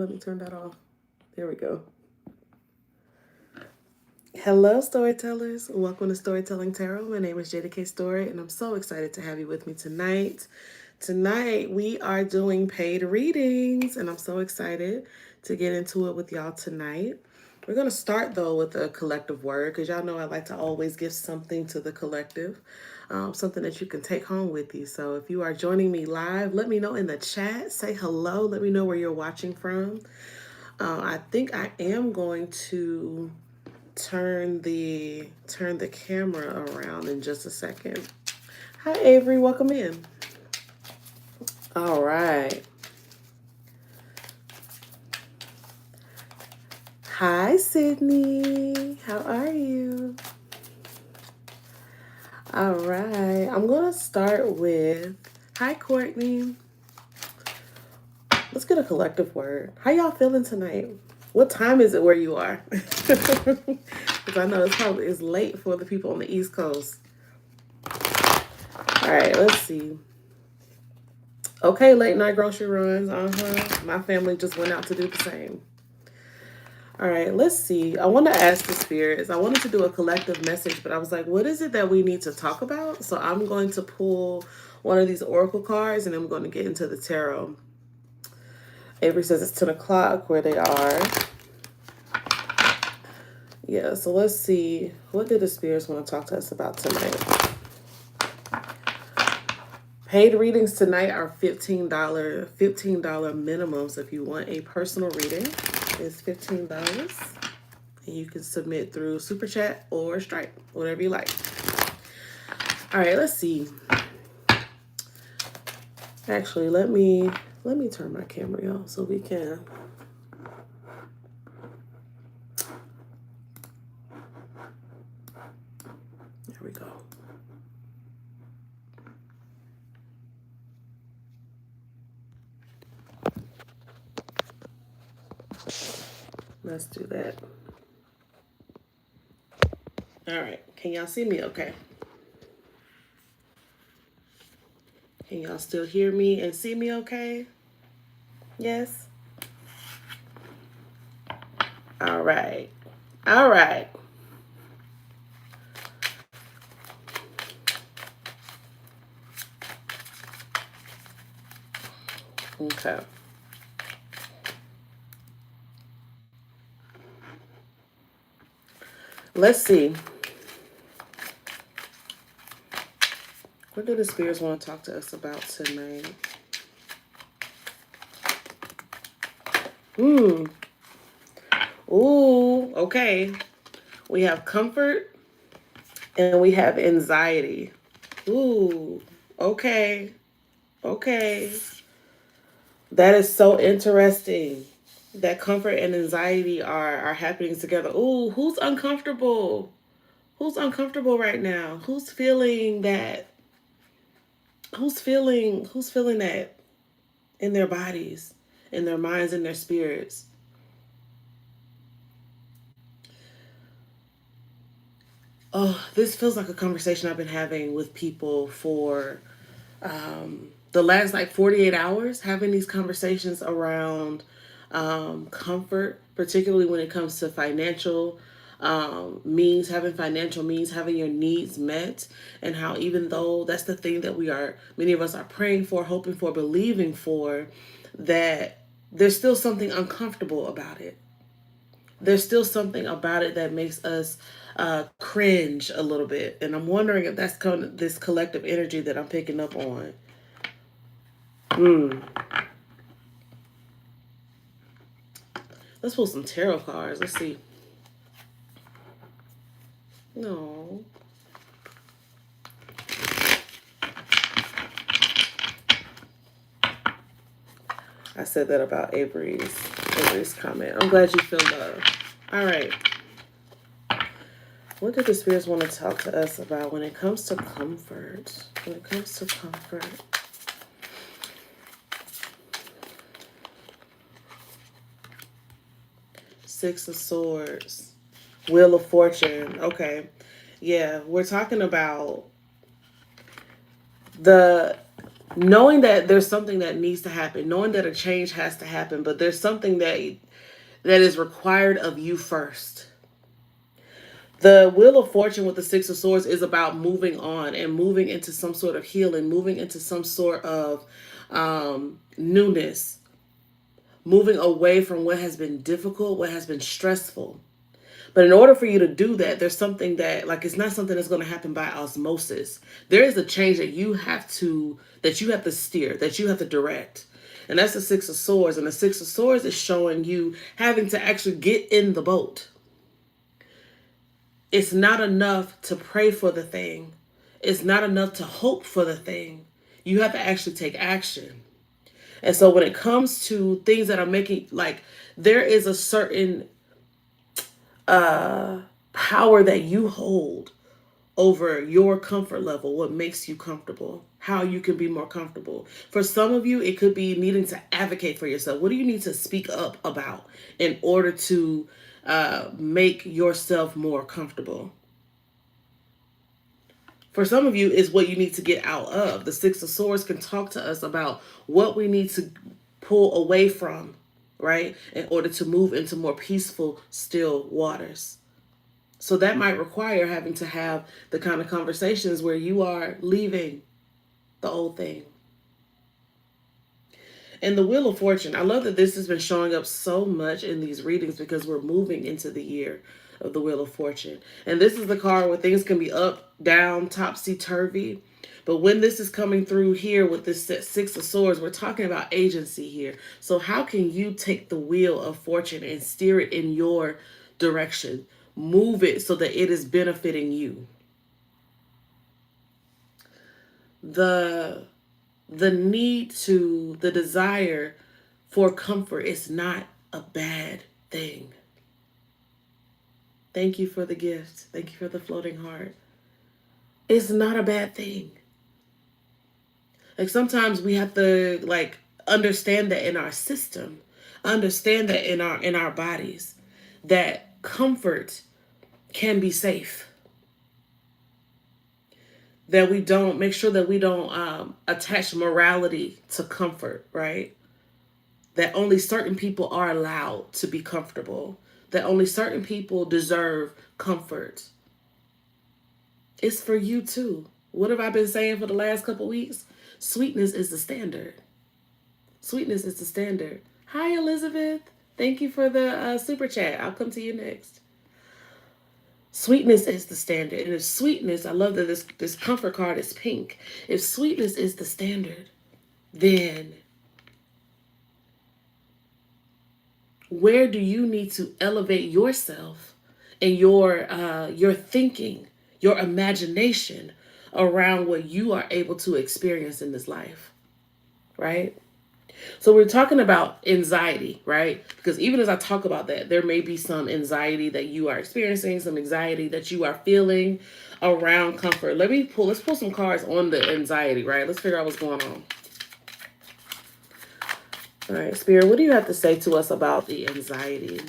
let me turn that off. There we go. Hello, storytellers. Welcome to Storytelling Tarot. My name is Jeida K, and I'm so excited to have you with me tonight. Tonight, we are doing paid readings, and I'm so excited to get into it with y'all tonight. We're going to start, though, with a collective word, because y'all know I like to always give something to the collective, something that you can take home with you. So if you are joining me live, let me know in the chat. Say hello. Let me know where you're watching from. I think I am going to turn the camera around in just a second. Hi, Avery. Welcome in. All right. Hi, Sydney. How are you? All right. I'm going to start with, hi, Courtney. Let's get a collective word. How y'all feeling tonight? What time is it where you are? Because I know it's late for the people on the East Coast. All right, let's see. Okay, late night grocery runs. My family just went out to do the same. All right, let's see. I want to ask the spirits. I wanted to do a collective message, but I was like, what is it that we need to talk about? So I'm going to pull one of these oracle cards, and I'm going to get into the tarot. Avery says it's 10 o'clock where they are. Yeah, so let's see. What did the spirits want to talk to us about tonight? Paid readings tonight are $15 minimums. If you want a personal reading, it's $15. And you can submit through SuperChat or Stripe, whatever you like. All right, let's see. Actually, let me turn my camera on so we can. There we go. Let's do that. All right. Can y'all see me okay? Can y'all still hear me and see me okay? Yes? All right. All right. Okay. Let's see. What do the spirits want to talk to us about tonight? Ooh, okay. We have comfort and we have anxiety. Ooh, okay. Okay. That is so interesting. That comfort and anxiety are happening together. Ooh, who's uncomfortable? Who's uncomfortable right now? Who's feeling that? Who's feeling that in their bodies, in their minds, in their spirits? Oh, this feels like a conversation I've been having with people for the last 48 hours, having these conversations around comfort, particularly when it comes to financial means, having financial means, having your needs met, and how even though that's the thing that many of us are praying for, hoping for, believing for, that there's still something uncomfortable about it. There's still something about it that makes us cringe a little bit. And I'm wondering if that's kind of this collective energy that I'm picking up on. Let's pull some tarot cards. Let's see. No. I said that about Avery's comment. I'm glad you feel love. All right. What do the spirits want to talk to us about when it comes to comfort? When it comes to comfort. Six of Swords. Wheel of Fortune. Okay. Yeah, we're talking about knowing that there's something that needs to happen, knowing that a change has to happen, but there's something that is required of you first. The Wheel of Fortune with the Six of Swords is about moving on and moving into some sort of healing, moving into some sort of newness, moving away from what has been difficult, what has been stressful. But in order for you to do that, there's something that, like, it's not something that's going to happen by osmosis. There is a change that you have to steer, that you have to direct. And that's the Six of Swords. And the Six of Swords is showing you having to actually get in the boat. It's not enough to pray for the thing. It's not enough to hope for the thing. You have to actually take action. And so when it comes to things that are making, like, there is a certain power that you hold over your comfort level, what makes you comfortable, how you can be more comfortable. For some of you, it could be needing to advocate for yourself. What do you need to speak up about in order to make yourself more comfortable? For some of you, is what you need to get out of. The Six of Swords can talk to us about what we need to pull away from, right, in order to move into more peaceful, still waters. So that might require having to have the kind of conversations where you are leaving the old thing. And the Wheel of Fortune, I love that this has been showing up so much in these readings because we're moving into the year of the Wheel of Fortune. And this is the card where things can be up, down, topsy-turvy. But when this is coming through here with this Six of Swords, we're talking about agency here. So how can you take the Wheel of Fortune and steer it in your direction? Move it so that it is benefiting you. The desire for comfort is not a bad thing. Thank you for the gift. Thank you for the floating heart. It's not a bad thing. Like, sometimes we have to, like, understand that in our system, understand that in our bodies, that comfort can be safe. That we don't make sure that we don't attach morality to comfort, right? That only certain people are allowed to be comfortable. That only certain people deserve comfort. It's for you too. What have I been saying for the last couple weeks? Sweetness is the standard. Sweetness is the standard. Hi, Elizabeth. Thank you for the super chat. I'll come to you next. Sweetness is the standard. And if sweetness, I love that this comfort card is pink. If sweetness is the standard, then where do you need to elevate yourself and your thinking, your imagination around what you are able to experience in this life, right? So we're talking about anxiety, right? Because even as I talk about that, there may be some anxiety that you are experiencing, some anxiety that you are feeling around comfort. Let's pull some cards on the anxiety, right? Let's figure out what's going on. All right, Spirit, what do you have to say to us about the anxiety?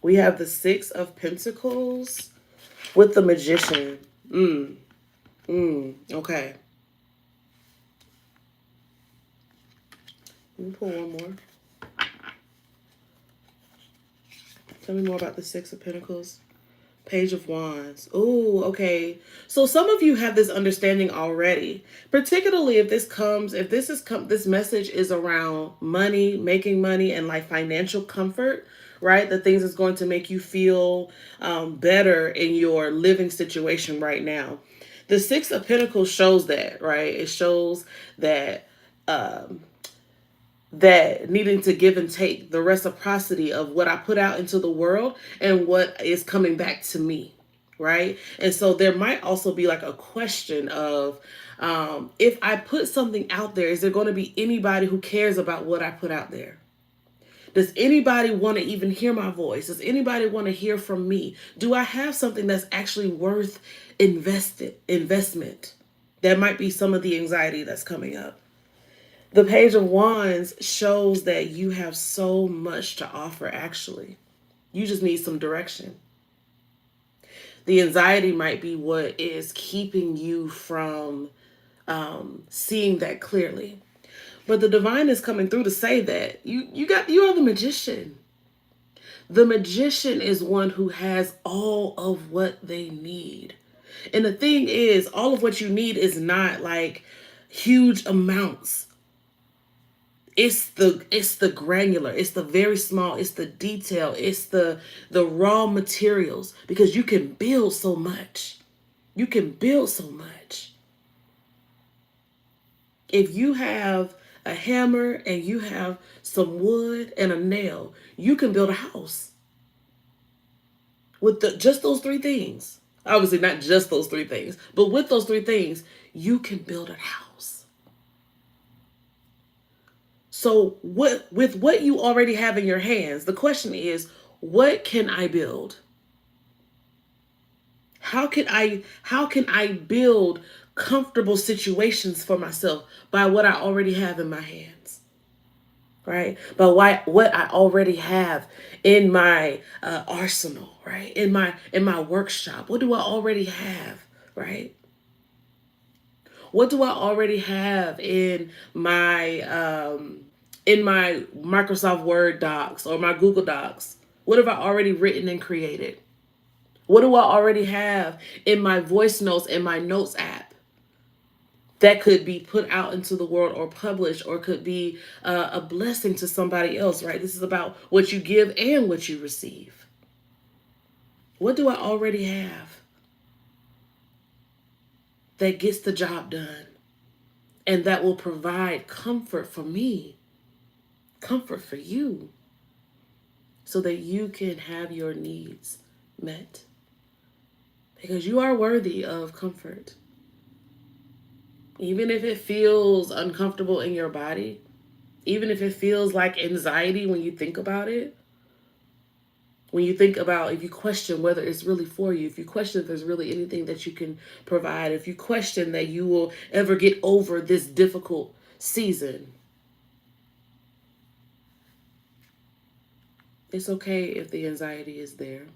We have the Six of Pentacles with the Magician. Okay. Let me pull one more. Tell me more about the Six of Pentacles. Page of Wands. Oh, okay. So some of you have this understanding already, particularly if this message is around money, making money, and like financial comfort, right? The things that's going to make you feel better in your living situation right now. The Six of Pentacles shows that, right? It shows that that needing to give and take, the reciprocity of what I put out into the world and what is coming back to me, right? And so there might also be like a question of, if I put something out there, is there going to be anybody who cares about what I put out there? Does anybody want to even hear my voice? Does anybody want to hear from me? Do I have something that's actually worth investment? That might be some of the anxiety that's coming up. The Page of Wands shows that you have so much to offer, actually. You just need some direction. The anxiety might be what is keeping you from seeing that clearly. But the divine is coming through to say that you are the magician. The magician is one who has all of what they need. And the thing is, all of what you need is not like huge amounts. It's the granular, it's the very small, it's the detail, it's the raw materials, because you can build so much. You can build so much. If you have a hammer and you have some wood and a nail, you can build a house with just those three things. Obviously, not just those three things, but with those three things, you can build a house. So, with what you already have in your hands, the question is, what can I build? How can I build comfortable situations for myself by what I already have in my hands? Right? But what I already have in my arsenal, right? In my workshop, what do I already have, right? What do I already have in my Microsoft Word docs or my Google Docs? What have I already written and created? What do I already have in my voice notes in my notes app that could be put out into the world or published, or could be a blessing to somebody else, right? This is about what you give and what you receive. What do I already have that gets the job done and that will provide comfort for me, comfort for you, so that you can have your needs met? Because you are worthy of comfort. Even if it feels uncomfortable in your body, even if it feels like anxiety when you think about it, when you think about, if you question whether it's really for you, if you question if there's really anything that you can provide, if you question that you will ever get over this difficult season, it's okay if the anxiety is there.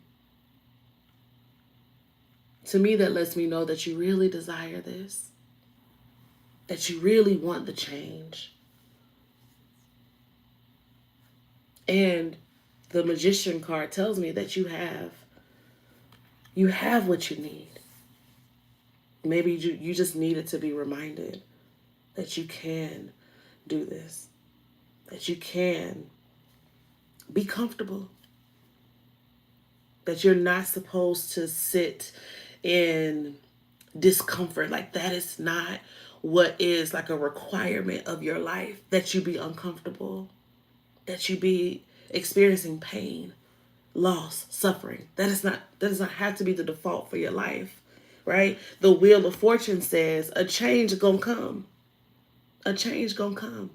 To me, that lets me know that you really desire this, that you really want the change. And the magician card tells me that you have what you need. Maybe you just needed to be reminded that you can do this, that you can be comfortable, that you're not supposed to sit in discomfort. Like, that is not what is like a requirement of your life, that you be uncomfortable, that you be experiencing pain, loss, suffering. That does not have to be the default for your life, right? The wheel of fortune says a change gonna come. A change gonna come.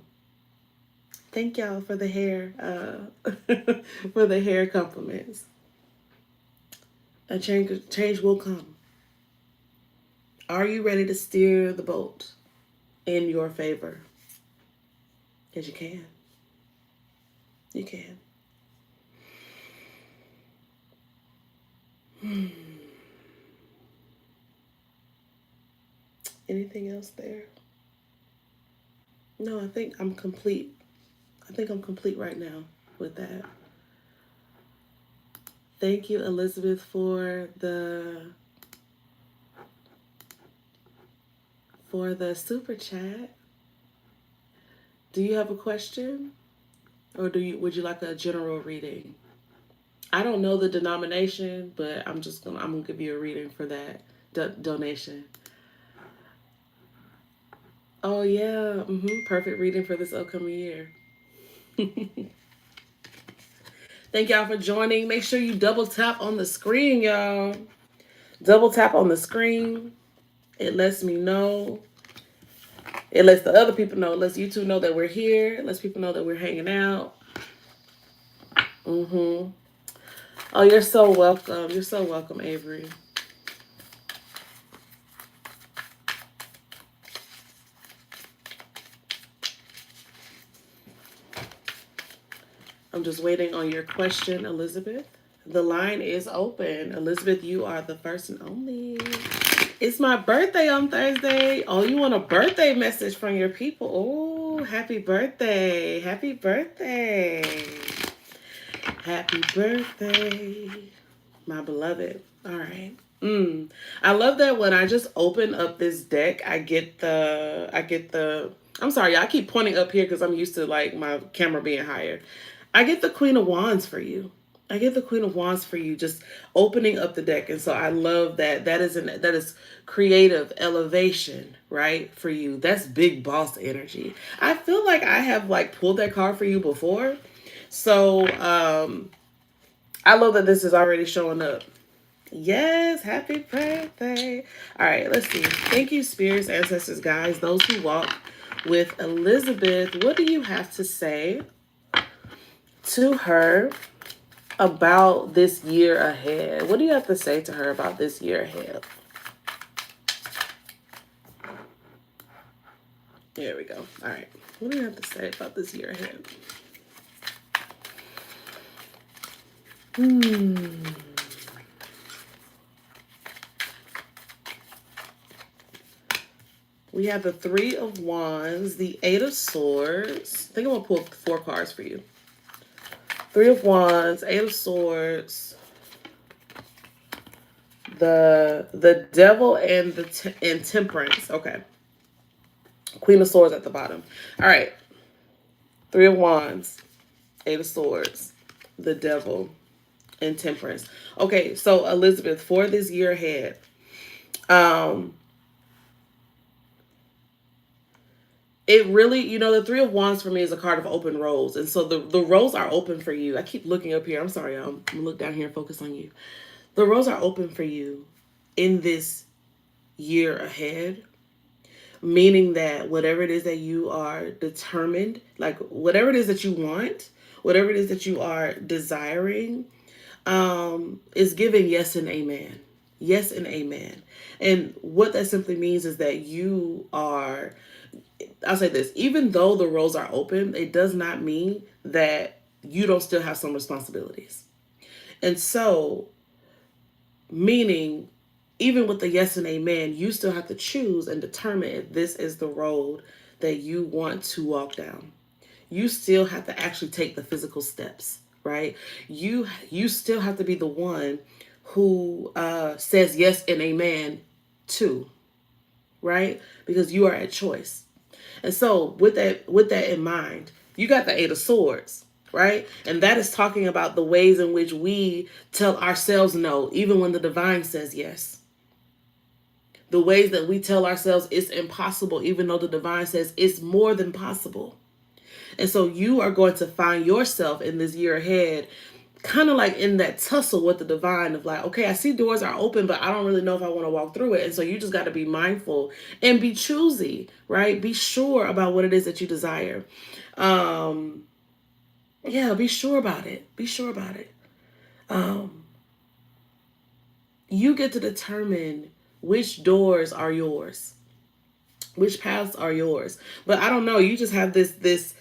Thank y'all for the hair, for the hair compliments. A change will come. Are you ready to steer the boat in your favor? Because you can. You can. Anything else there? No, I think I'm complete. I think I'm complete right now with that. Thank you, Elizabeth, for the super chat. Do you have a question, or would you like a general reading? I don't know the denomination, but I'm gonna give you a reading for that donation. Oh yeah, perfect reading for this upcoming year. Thank y'all for joining. Make sure you double tap on the screen, y'all. Double tap on the screen. It lets me know. It lets the other people know. It lets you two know that we're here. It lets people know that we're hanging out. Oh, you're so welcome. You're so welcome, Avery. I'm just waiting on your question, Elizabeth. The line is open. Elizabeth, you are the first and only. It's my birthday on Thursday. Oh, you want a birthday message from your people? Oh, happy birthday. Happy birthday. Happy birthday, my beloved. All right. I love that when I just open up this deck, I'm sorry, I keep pointing up here because I'm used to like my camera being higher. I get the Queen of Wands for you. I get the Queen of Wands for you, just opening up the deck. And so I love that. That is creative elevation, right? For you. That's big boss energy. I feel like I have like pulled that card for you before. So I love that this is already showing up. Yes, happy birthday. All right, let's see. Thank you, spirits, ancestors, guys, those who walk with Elizabeth. What do you have to say to her about this year ahead? What do you have to say to her about this year ahead? There we go. All right. What do you have to say about this year ahead? We have the Three of Wands, the Eight of Swords. I think I'm going to pull 4 cards for you. Three of Wands, Eight of Swords, the Devil, and and Temperance. Okay. Queen of Swords at the bottom. All right. Three of Wands, Eight of Swords, the Devil, and Temperance. Okay, so Elizabeth, for this year ahead, it really, the Three of Wands for me is a card of open roads. And so the roads are open for you. I keep looking up here. I'm sorry, I'm going to look down here and focus on you. The roads are open for you in this year ahead, meaning that whatever it is that you are determined, like whatever it is that you want, whatever it is that you are desiring, is giving yes and amen. Yes and amen. And what that simply means is that you are, I'll say this, even though the roads are open, it does not mean that you don't still have some responsibilities. And so, meaning, even with the yes and amen, you still have to choose and determine if this is the road that you want to walk down. You still have to actually take the physical steps, right? You still have to be the one who says yes and amen to, right? Because you are at choice. And so with that in mind, you got the Eight of Swords, right? And that is talking about the ways in which we tell ourselves no, even when the divine says yes. The ways that we tell ourselves it's impossible, even though the divine says it's more than possible. And so you are going to find yourself in this year ahead, kind of like in that tussle with the divine of like, okay, I see doors are open, but I don't really know if I want to walk through it. And so you just got to be mindful and be choosy, right? Be sure about what it is that you desire. Yeah, be sure about it. Be sure about it. You get to determine which doors are yours, which paths are yours. But I don't know, you just have this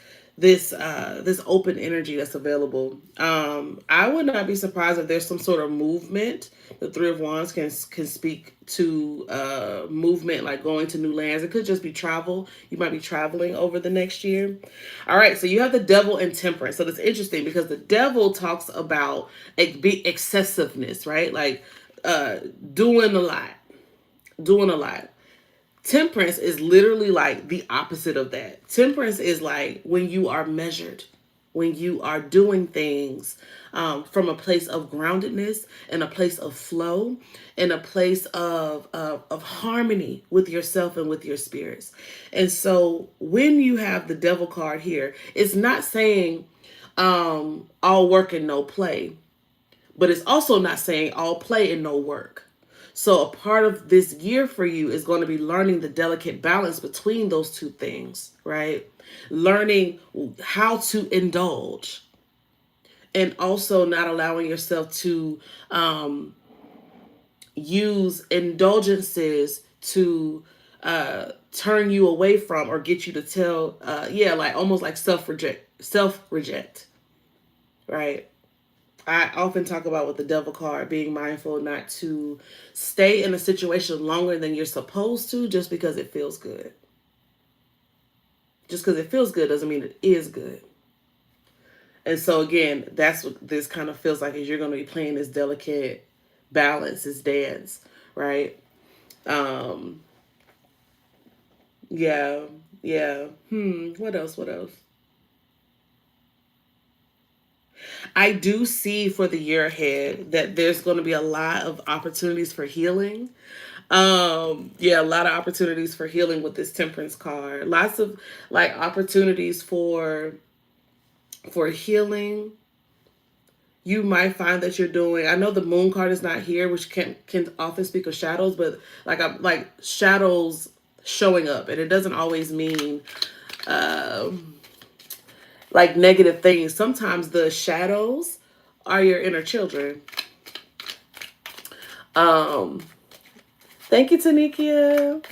open energy that's available. I would not be surprised if there's some sort of movement. The Three of Wands can speak to movement, like going to new lands. It could just be travel. You might be traveling over the next year. All right, so you have the Devil and Temperance. So that's interesting because the Devil talks about excessiveness, right? Like doing a lot. Temperance is literally like the opposite of that. Temperance is like when you are measured, when you are doing things from a place of groundedness and a place of flow and a place of harmony with yourself and with your spirits. And so when you have the Devil card here, it's not saying all work and no play, but it's also not saying all play and no work. So a part of this year for you is going to be learning the delicate balance between those two things, right? Learning how to indulge and also not allowing yourself to use indulgences to turn you away from or get you to tell, like almost like self reject, right? I often talk about with the devil card being mindful not to stay in a situation longer than you're supposed to just because it feels good. Just because it feels good doesn't mean it is good. And so again, that's what this kind of feels like, is you're going to be playing this delicate balance, this dance, right? Um, yeah, yeah. What else? What else? I do see for the year ahead that there's going to be a lot of opportunities for healing. Yeah, a lot of opportunities for healing with this temperance card. Lots of like opportunities for healing. You might find that you're doing, I know the moon card is not here, which can often speak of shadows, but I'm like shadows showing up, and it doesn't always mean like negative things. Sometimes the shadows are your inner children. Um, Thank you, Tanikia.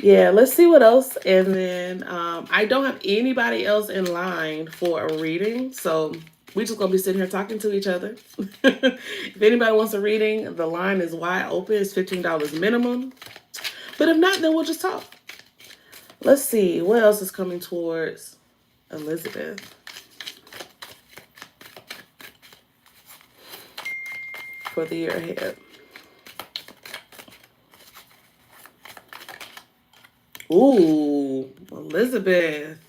Yeah, let's see what else. And then I don't have anybody else in line for a reading. So we just going to be sitting here talking to each other. If anybody wants a reading, the line is wide open. It's $15 minimum. But if not, then we'll just talk. Let's see. What else is coming towards Elizabeth for the year ahead? Ooh, Elizabeth.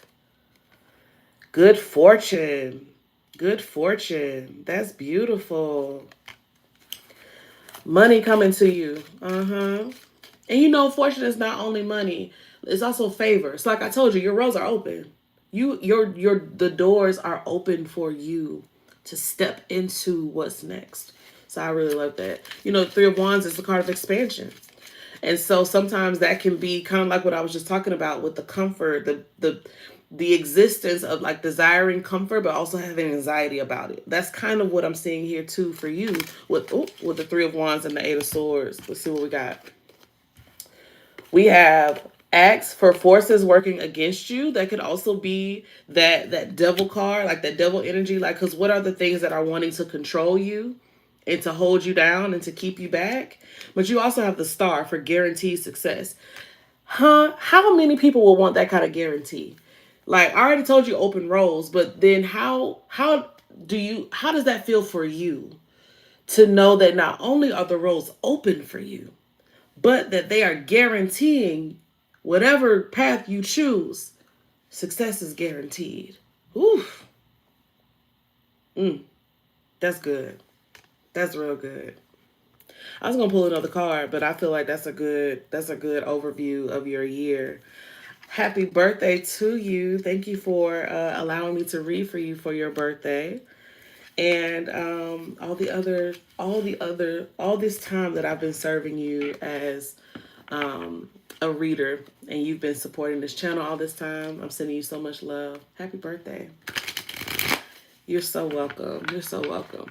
Good fortune. Good fortune. That's beautiful. Money coming to you. Uh-huh. And you know, fortune is not only money, it's also favor. It's like I told you, your roads are open. The doors are open for you to step into what's next. So I really love that. You know, Three of Wands is the card of expansion. And so sometimes that can be kind of like what I was just talking about with the comfort, the existence of like desiring comfort, but also having anxiety about it. That's kind of what I'm seeing here too for you with the Three of Wands and the Eight of Swords. Let's see what we got. We have acts for forces working against you. That could also be that devil card, like that devil energy. Like, because what are the things that are wanting to control you and to hold you down and to keep you back? But you also have the Star for guaranteed success. Huh? How many people will want that kind of guarantee? Like, I already told you open roles, but then how does that feel for you to know that not only are the roles open for you, but that they are guaranteeing whatever path you choose, success is guaranteed. Oof. That's good. That's real good. I was gonna pull another card, but I feel like that's a good overview of your year. Happy birthday to you. Thank you for allowing me to read for you for your birthday. And all this time that I've been serving you as a reader, and you've been supporting this channel all this time. I'm sending you so much love. Happy birthday. You're so welcome. You're so welcome.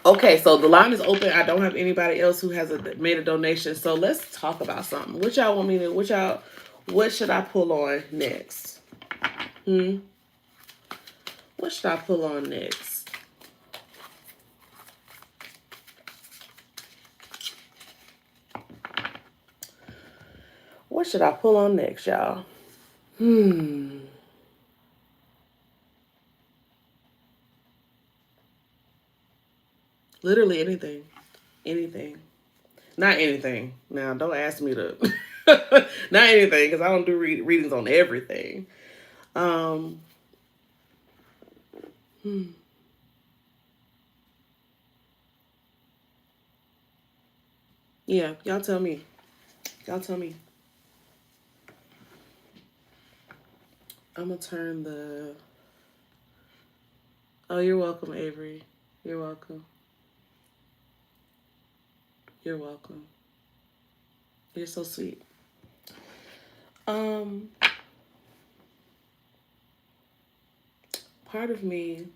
Okay, so the line is open. I don't have anybody else who has made a donation. So let's talk about something. What should I pull on next? What should I pull on next? What should I pull on next, y'all? Literally anything. Anything. Not anything. Now, don't ask me to. Not anything, because I don't do readings on everything. Um, yeah, y'all tell me. Y'all tell me. I'm going to turn the... Oh, you're welcome, Avery. You're welcome. You're welcome. You're so sweet. Part of me...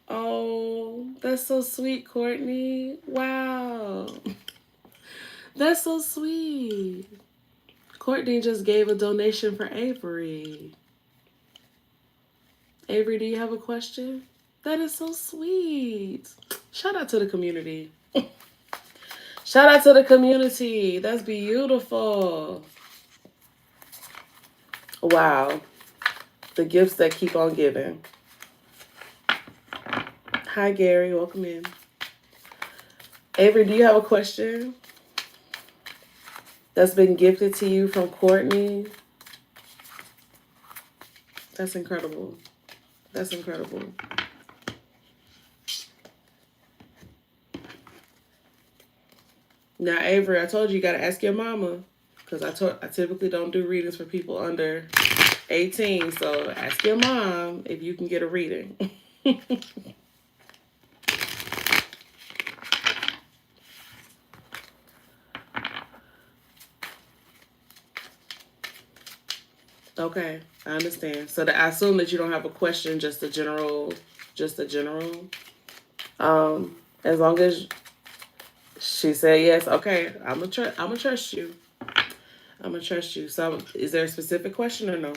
Oh, that's so sweet, Courtney. Wow. That's so sweet. Courtney just gave a donation for Avery. Avery, do you have a question? That is so sweet. Shout out to the community. Shout out to the community. That's beautiful. Wow. The gifts that keep on giving. Hi, Gary. Welcome in. Avery, do you have a question that's been gifted to you from Courtney? That's incredible. That's incredible. Now, Avery, I told you you got to ask your mama, because I typically don't do readings for people under 18. So ask your mom if you can get a reading. Okay, I understand. So I assume that you don't have a question, just a general. As long as she said yes, okay, I'm gonna trust you. I'm gonna trust you. So, is there a specific question or no?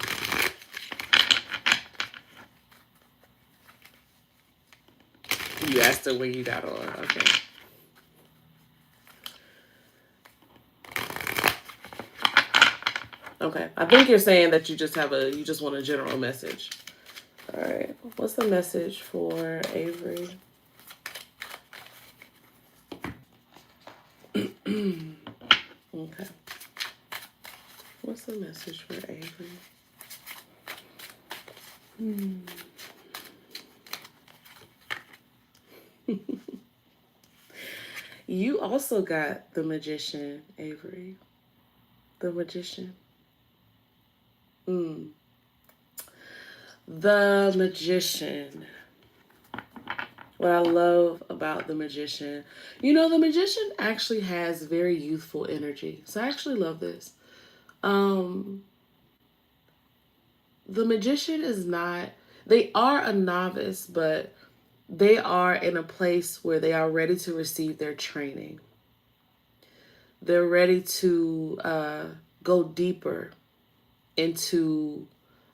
You asked her when you got on. Okay. Okay. I think you're saying that you just want a general message. All right. What's the message for Avery? Okay. What's the message for Avery? You also got the Magician, Avery. The Magician. The Magician. What I love about the Magician, the Magician actually has very youthful energy. So I actually love this. The Magician is not, they are a novice, but they are in a place where they are ready to receive their training. They're ready to go deeper into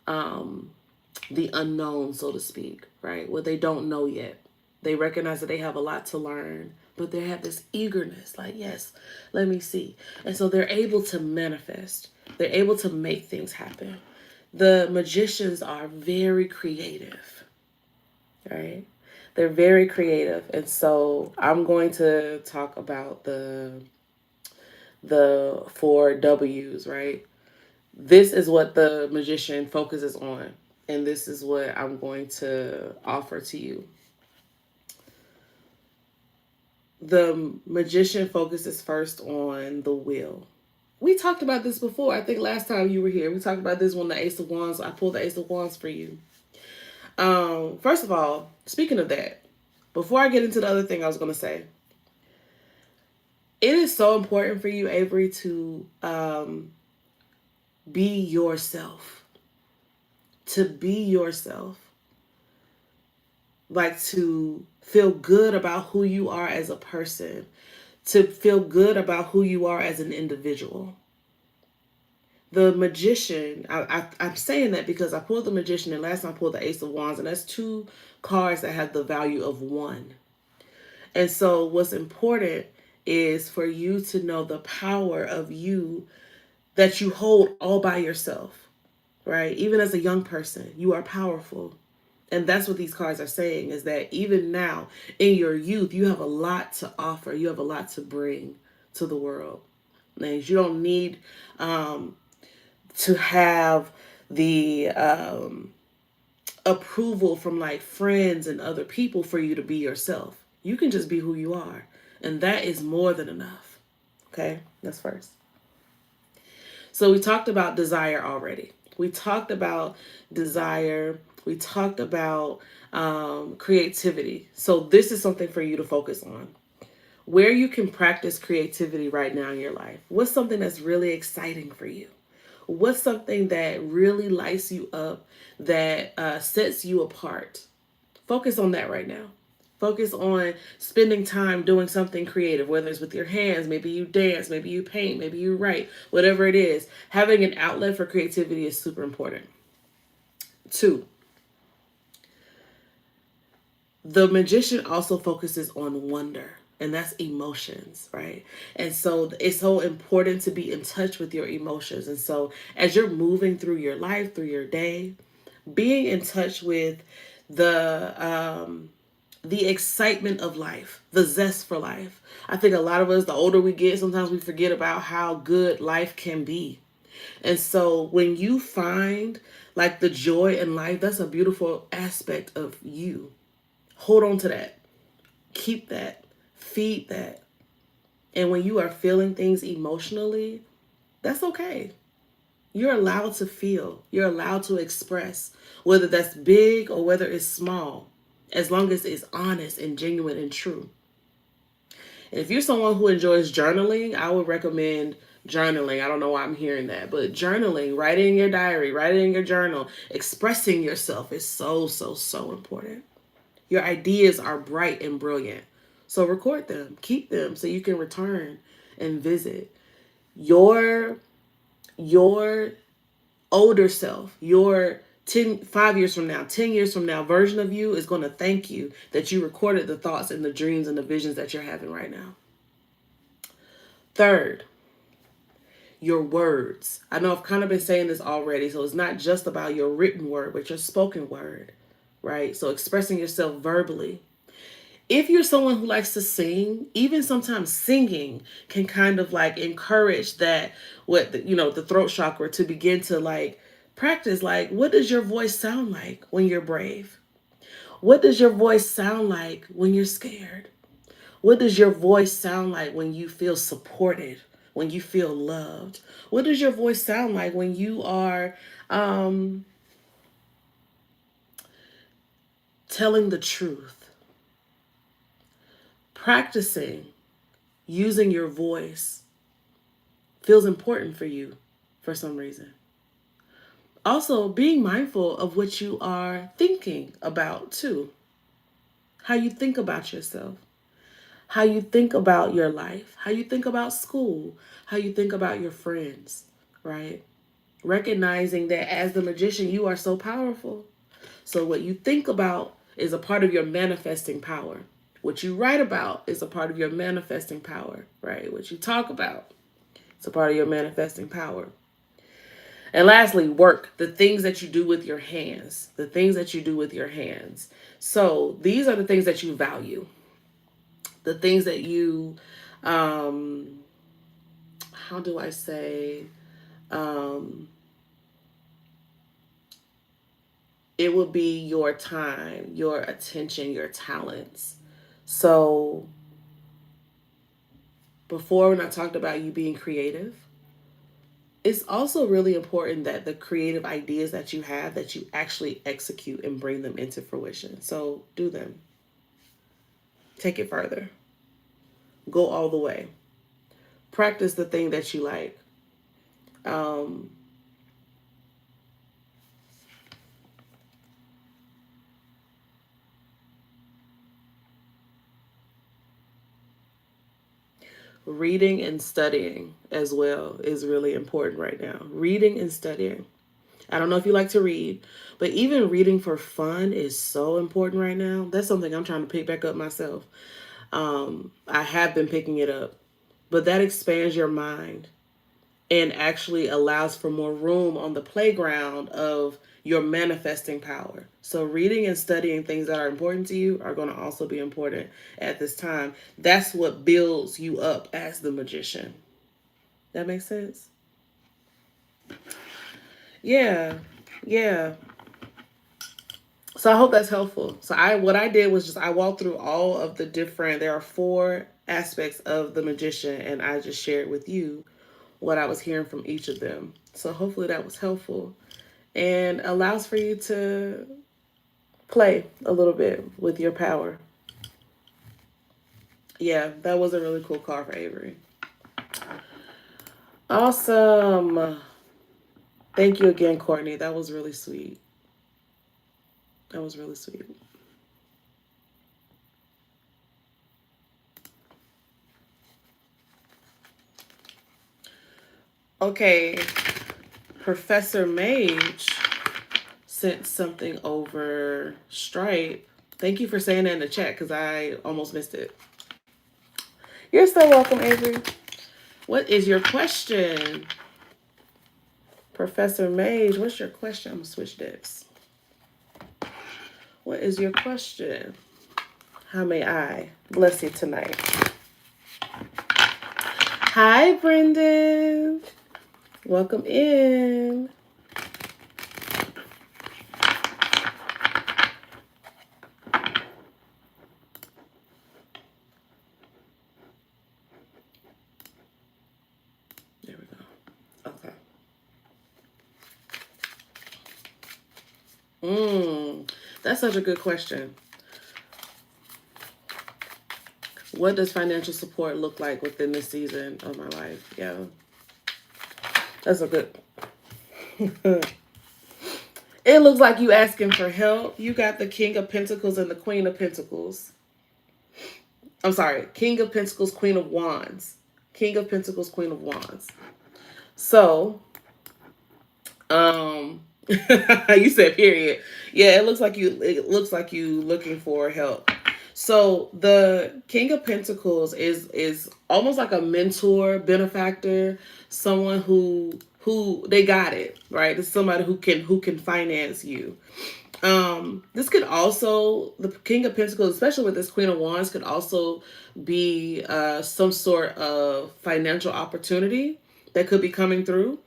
the unknown, so to speak, right? What they don't know yet. They recognize that they have a lot to learn, but they have this eagerness, like, yes, let me see. And so they're able to manifest. They're able to make things happen. The magicians are very creative, right? They're very creative. And so I'm going to talk about the 4 W's, right? This is what the magician focuses on, and this is what I'm going to offer to you. The magician focuses first on the will. We talked about this before. I think last time you were here, we talked about this when the Ace of Wands, I pulled the Ace of Wands for you. First of all, speaking of that, before I get into the other thing I was going to say, it is so important for you, Avery, to be yourself. To be yourself. Like, to feel good about who you are as a person. To feel good about who you are as an individual. The Magician, I'm saying that because I pulled the Magician and last time I pulled the Ace of Wands, and that's 2 cards that have the value of 1. And so what's important is for you to know the power of you that you hold all by yourself, right? Even as a young person, you are powerful. And that's what these cards are saying, is that even now in your youth, you have a lot to offer. You have a lot to bring to the world. And you don't need to have the approval from like friends and other people for you to be yourself. You can just be who you are. And that is more than enough. Okay, that's first. So we talked about desire already. We talked about desire. We talked about creativity. So this is something for you to focus on. Where you can practice creativity right now in your life. What's something that's really exciting for you? What's something that really lights you up, that sets you apart? Focus on that right now. Focus on spending time doing something creative, whether it's with your hands, maybe you dance, maybe you paint, maybe you write, whatever it is. Having an outlet for creativity is super important. 2, The magician also focuses on wonder, and that's emotions, right? And so it's so important to be in touch with your emotions. And so as you're moving through your life, through your day, being in touch with the excitement of life, the zest for life. I think a lot of us, the older we get, sometimes we forget about how good life can be. And so when you find like the joy in life, that's a beautiful aspect of you. Hold on to that. Keep that. Feed that. And when you are feeling things emotionally, that's okay. You're allowed to feel. You're allowed to express, whether that's big or whether it's small, as long as it's honest and genuine and true. And if you're someone who enjoys journaling, I would recommend journaling. I don't know why I'm hearing that, but journaling, writing in your diary, writing in your journal, expressing yourself is so, so, so important. Your ideas are bright and brilliant. So record them, keep them so you can return and visit. Your older self, your 5 years from now, 10 years from now version of you is going to thank you that you recorded the thoughts and the dreams and the visions that you're having right now. Third, your words. I know I've kind of been saying this already, so it's not just about your written word, but your spoken word, right? So expressing yourself verbally. If you're someone who likes to sing, even sometimes singing can kind of like encourage that, the throat chakra to begin to like practice. Like, what does your voice sound like when you're brave? What does your voice sound like when you're scared? What does your voice sound like when you feel supported, when you feel loved? What does your voice sound like when you are telling the truth? Practicing using your voice feels important for you for some reason. Also, being mindful of what you are thinking about too. How you think about yourself, how you think about your life, how you think about school, how you think about your friends, right? Recognizing that as the magician, you are so powerful. So, what you think about is a part of your manifesting power. What you write about is a part of your manifesting power, right? What you talk about is a part of your manifesting power. And lastly, work, the things that you do with your hands, the things that you do with your hands. So, these are the things that you value, the things that you, how do I say, it would be your time, your attention, your talents. So before, when I talked about you being creative, it's also really important that the creative ideas that you have, that you actually execute and bring them into fruition. So do them. Take it further. Go all the way. Practice the thing that you like. Um, Reading and studying as well is really important right now. Reading and studying. I don't know if you like to read, but even reading for fun is so important right now. That's something I'm trying to pick back up myself. I have been picking it up, but that expands your mind and actually allows for more room on the playground of your manifesting power. So reading and studying things that are important to you are going to also be important at this time. That's what builds you up as the magician. That makes sense? Yeah. Yeah. So I hope that's helpful. So what I did was just I walked through all of the different, there are 4 aspects of the magician, and I just shared with you what I was hearing from each of them. So hopefully that was helpful and allows for you to play a little bit with your power. Yeah, that was a really cool card for Avery. Awesome. Thank you again, Courtney. That was really sweet. That was really sweet. Okay, Professor Mage sent something over Stripe. Thank you for saying that in the chat because I almost missed it. You're so welcome, Avery. What is your question? Professor Mage, what's your question? I'm going to switch decks. What is your question? How may I bless you tonight? Hi, Brendan. Welcome in. There we go. Okay. That's such a good question. What does financial support look like within this season of my life? Yeah. That's a good. It looks like you asking for help. You got the King of Pentacles and the Queen of Pentacles. I'm sorry, King of Pentacles, Queen of Wands. King of Pentacles, Queen of Wands. So, you said period. Yeah, it looks like you looking for help. So the King of Pentacles is almost like a mentor, benefactor, someone who they got it, right? It's somebody who can finance you. This could also, the King of Pentacles, especially with this Queen of Wands, could also be some sort of financial opportunity that could be coming through.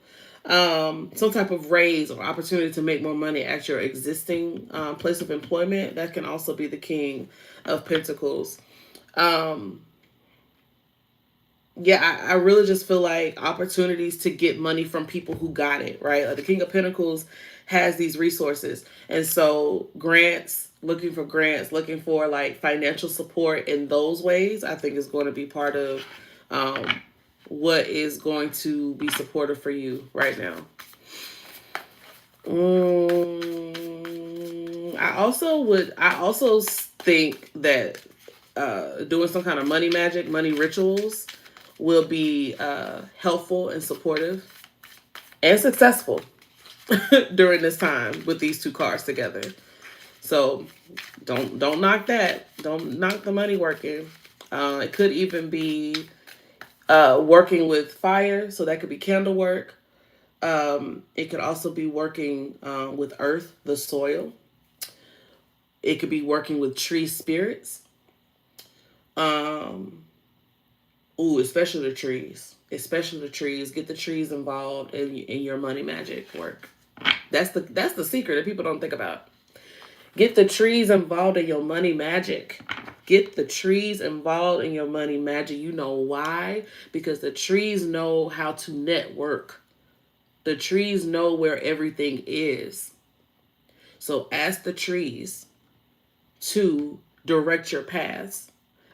Some type of raise or opportunity to make more money at your existing place of employment. That can also be the King of Pentacles. Yeah, I really just feel like opportunities to get money from people who got it, right? Like the King of Pentacles has these resources. And so looking for like financial support in those ways, I think is going to be part of what is going to be supportive for you right now. I also think that doing some kind of money magic, money rituals will be helpful and supportive and successful during this time with these two cards together. So don't knock that. Don't knock the money working. It could even be working with fire, so that could be candle work. It could also be working with earth, the soil. It could be working with tree spirits. Especially the trees. Especially the trees. Get the trees involved in your money magic work. That's the secret that people don't think about. Get the trees involved in your money magic. Get the trees involved in your money magic. You know why? Because the trees know how to network. The trees know where everything is. So ask the trees to direct your paths.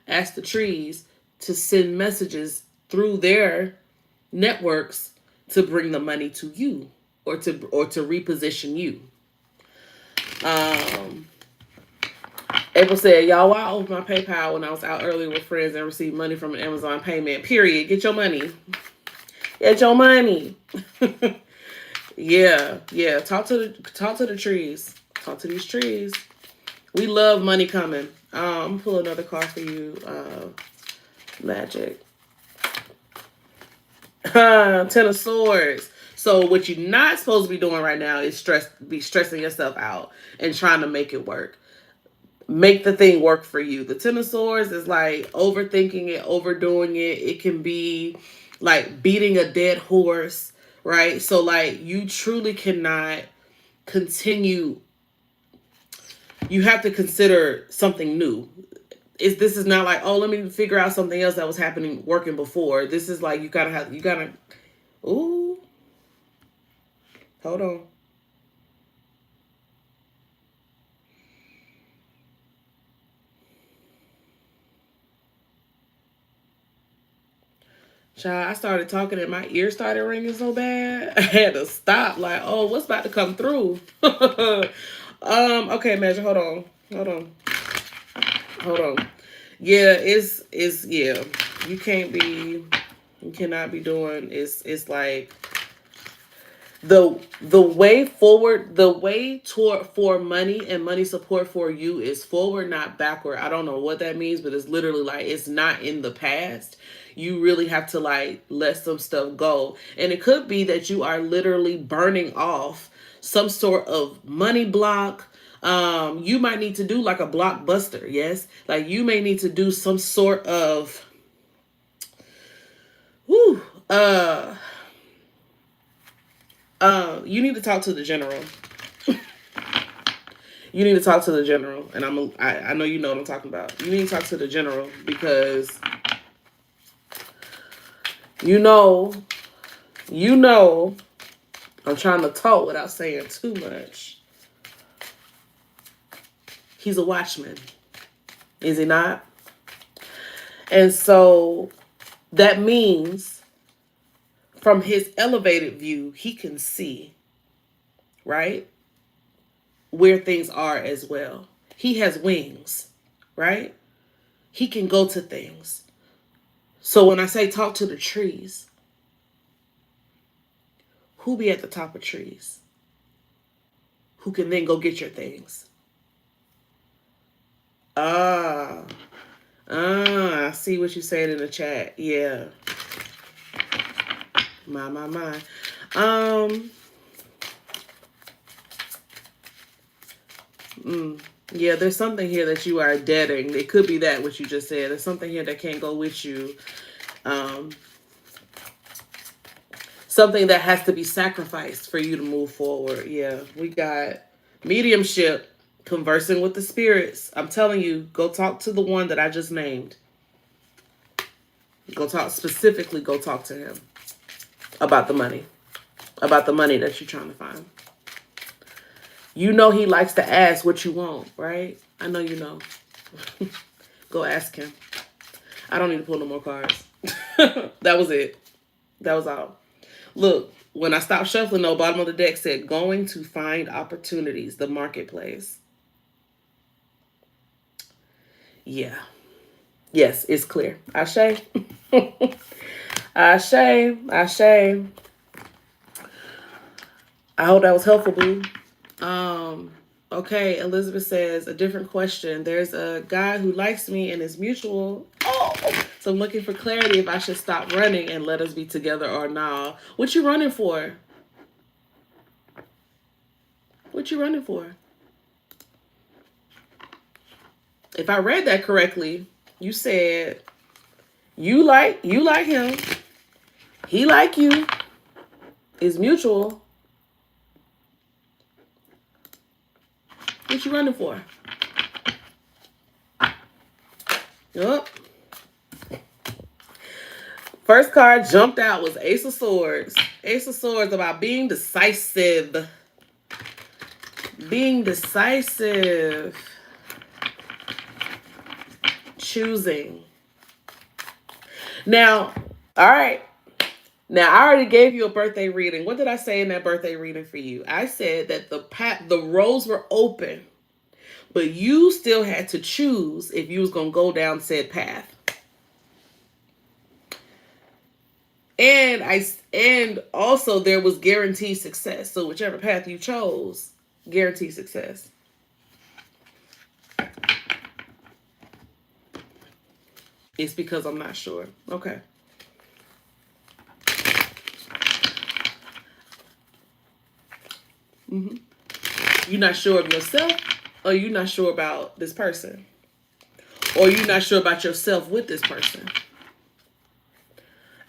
Ask the trees to send messages through their networks to bring the money to you or to reposition you. April said, y'all, why I opened my PayPal when I was out earlier with friends and received money from an Amazon payment. Period. Get your money. Get your money. Yeah. Talk to the trees. Talk to these trees. We love money coming. I'm gonna pull another card for you. Magic. Ten of Swords. So what you're not supposed to be doing right now is stressing yourself out and trying to make it work. Make the thing work for you. The Ten of Swords is like overthinking it, overdoing it. It can be like beating a dead horse, right? So like you truly cannot continue. You have to consider something new. This is not like, oh, let me figure out something else that was working before. This is like you gotta ooh. Hold on. Child, I started talking and my ear started ringing so bad. I had to stop. Like, oh, what's about to come through? Okay, Magic, hold on. Yeah, it's yeah. You cannot be doing it's like The way forward, the way toward for money and money support for you is forward, not backward. I don't know what that means, but it's literally like it's not in the past. You really have to like let some stuff go. And it could be that you are literally burning off some sort of money block. You might need to do like a blockbuster, yes? Like you may need to do some sort of whoo, you need to talk to the general. You need to talk to the general, and I know you know what I'm talking about. You need to talk to the general because you know, you know, I'm trying to talk without saying too much. He's a watchman, is he not? And so that means from his elevated view, he can see, right, where things are as well. He has wings, right? He can go to things. So when I say talk to the trees, who be at the top of trees? Who can then go get your things? Ah, I see what you said in the chat. Yeah. My. Um, yeah, there's something here that you are debting. It could be that what you just said. There's something here that can't go with you. Um, something that has to be sacrificed for you to move forward. Yeah, we got mediumship, conversing with the spirits. I'm telling you, go talk to the one that I just named. Go talk to him about the money. About the money that you're trying to find. You know he likes to ask what you want, right? I know you know. Go ask him. I don't need to pull no more cards. That was it. That was all. Look, when I stopped shuffling, the bottom of the deck said, going to find opportunities, the marketplace. Yeah. Yes, it's clear. Ashe. Ashe. Ashe. I hope that was helpful, boo. Okay, Elizabeth says, a different question. There's a guy who likes me and is mutual. Oh, so I'm looking for clarity if I should stop running and let us be together or nah. What you running for? What you running for? If I read that correctly, you said you like him. He like you. Is mutual. What you running for? Yup. First card jumped out was Ace of Swords. Ace of Swords about being decisive. Being decisive. Choosing. Now, all right. Now, I already gave you a birthday reading. What did I say in that birthday reading for you? I said that the roads were open, but you still had to choose if you was going to go down said path. And also there was guaranteed success. So whichever path you chose, guaranteed success. It's because I'm not sure. Okay. You're not sure of yourself, or you're not sure about this person, or you're not sure about yourself with this person.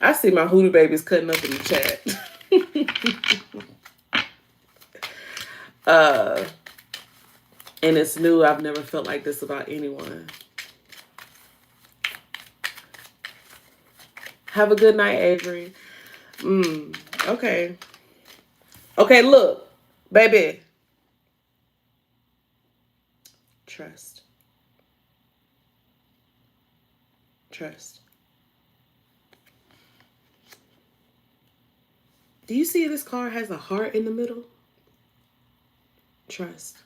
I see my hoodoo babies cutting up in the chat. And it's new. I've never felt like this about anyone. Have a good night, Avery. Okay. Okay, look, baby. Trust. Trust. Do you see this card has a heart in the middle? Trust.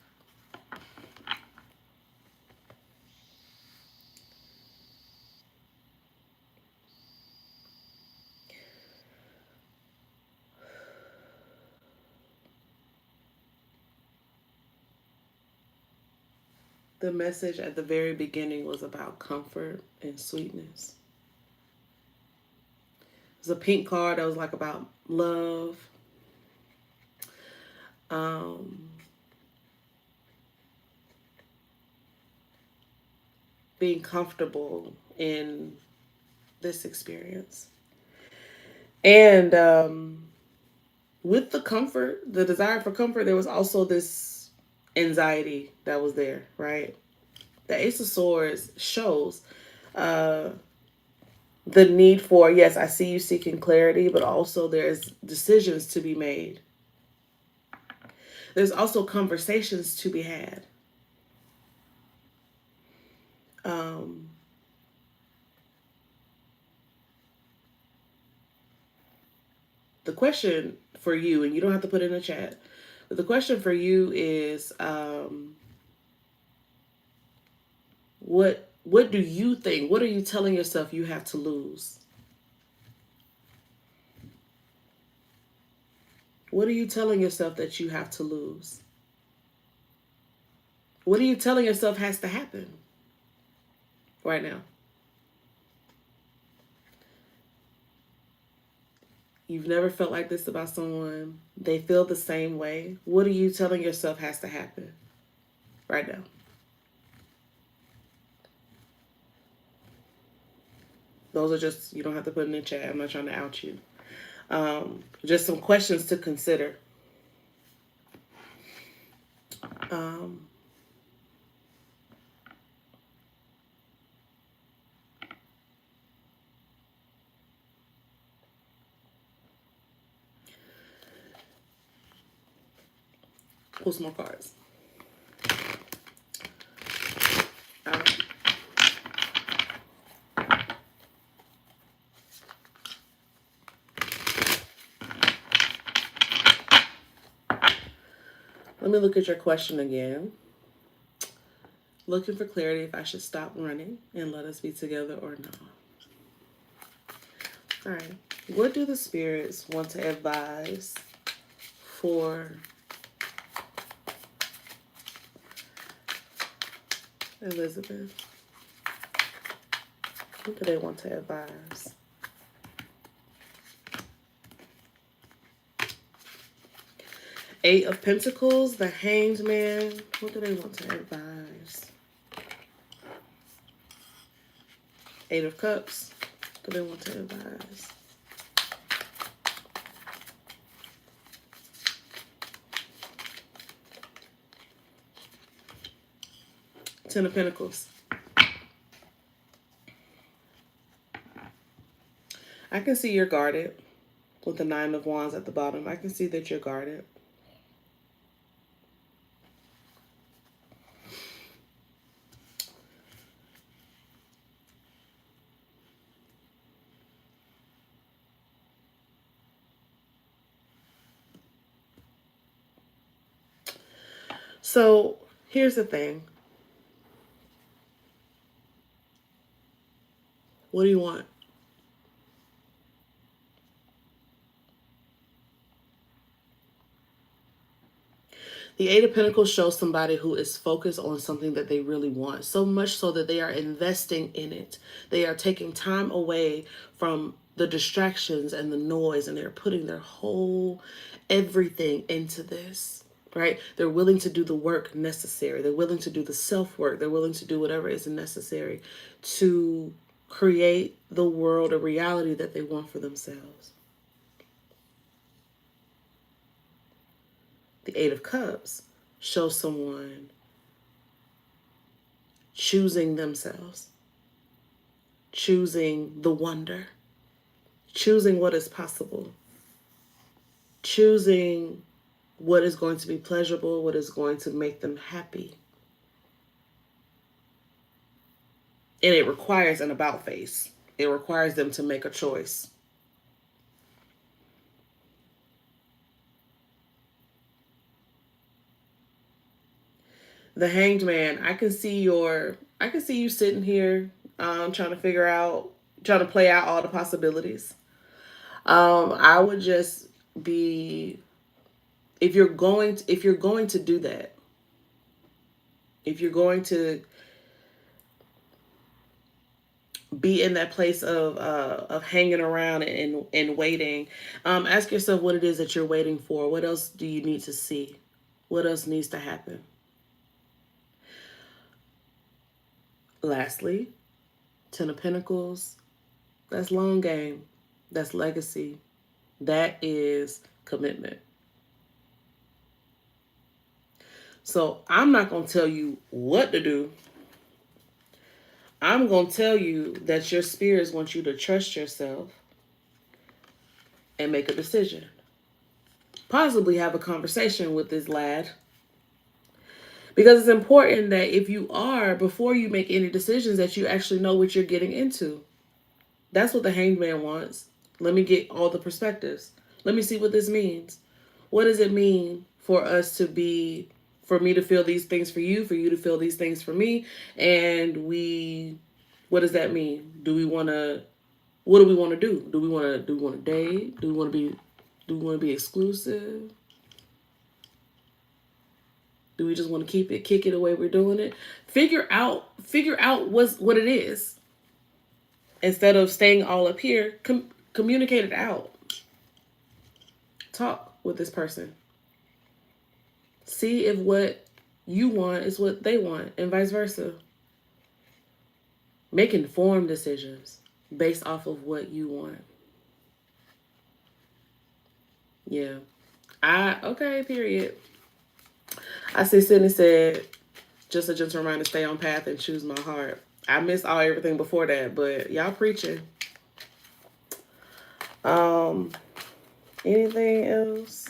The message at the very beginning was about comfort and sweetness. It was a pink card that was like about love. Um, Being comfortable in this experience. And with the comfort, the desire for comfort, there was also this anxiety that was there, right? The Ace of Swords shows uh, the need for, yes, I see you seeking clarity, but also there's decisions to be made. There's also conversations to be had. Um, the question for you, and you don't have to put it in the chat, but the question for you is, what do you think? What are you telling yourself you have to lose? What are you telling yourself that you have to lose? What are you telling yourself has to happen right now? You've never felt like this about someone. They feel the same way. What are you telling yourself has to happen right now? Those are just, you don't have to put in the chat. I'm not trying to out you. Just some questions to consider. Um, pull some more cards. All right. Let me look at your question again. Looking for clarity if I should stop running and let us be together or not. All right. What do the spirits want to advise for Elizabeth? What do they want to advise? Eight of Pentacles, the Hanged Man. What do they want to advise? Eight of Cups. What do they want to advise? Ten of Pentacles. I can see you're guarded with the Nine of Wands at the bottom. I can see that you're guarded. So here's the thing. What do you want? The Eight of Pentacles shows somebody who is focused on something that they really want, so much so that they are investing in it. They are taking time away from the distractions and the noise, and they're putting their whole everything into this, right? They're willing to do the work necessary. They're willing to do the self-work. They're willing to do whatever is necessary to create the world, a reality that they want for themselves. The Eight of Cups shows someone choosing themselves, choosing the wonder, choosing what is possible, choosing what is going to be pleasurable, what is going to make them happy. And it requires an about face. It requires them to make a choice. The Hanged Man, I can see you sitting here trying to play out all the possibilities. I would just be, if you're going to do that, If you're going to be in that place of hanging around and waiting, ask yourself what it is that you're waiting for. What else do you need to see? What else needs to happen? Lastly, Ten of Pentacles. That's long game. That's legacy. That is commitment. So I'm not going to tell you what to do. I'm going to tell you that your spirits want you to trust yourself and make a decision. Possibly have a conversation with this lad. Because it's important that if you are, before you make any decisions, that you actually know what you're getting into. That's what the Hanged Man wants. Let me get all the perspectives. Let me see what this means. What does it mean for us to be, for me to feel these things for you to feel these things for me? And what does that mean? What do we want to do? Do we want to date? Do we want to be exclusive? Do we just want to kick it the way we're doing it? Figure out what it is. Instead of staying all up here, communicate it out. Talk with this person. See if what you want is what they want, and vice versa. Make informed decisions based off of what you want. Yeah. Okay, period. I see Sydney said, just a gentle reminder, stay on path and choose my heart. I missed everything before that, but y'all preaching. Anything else?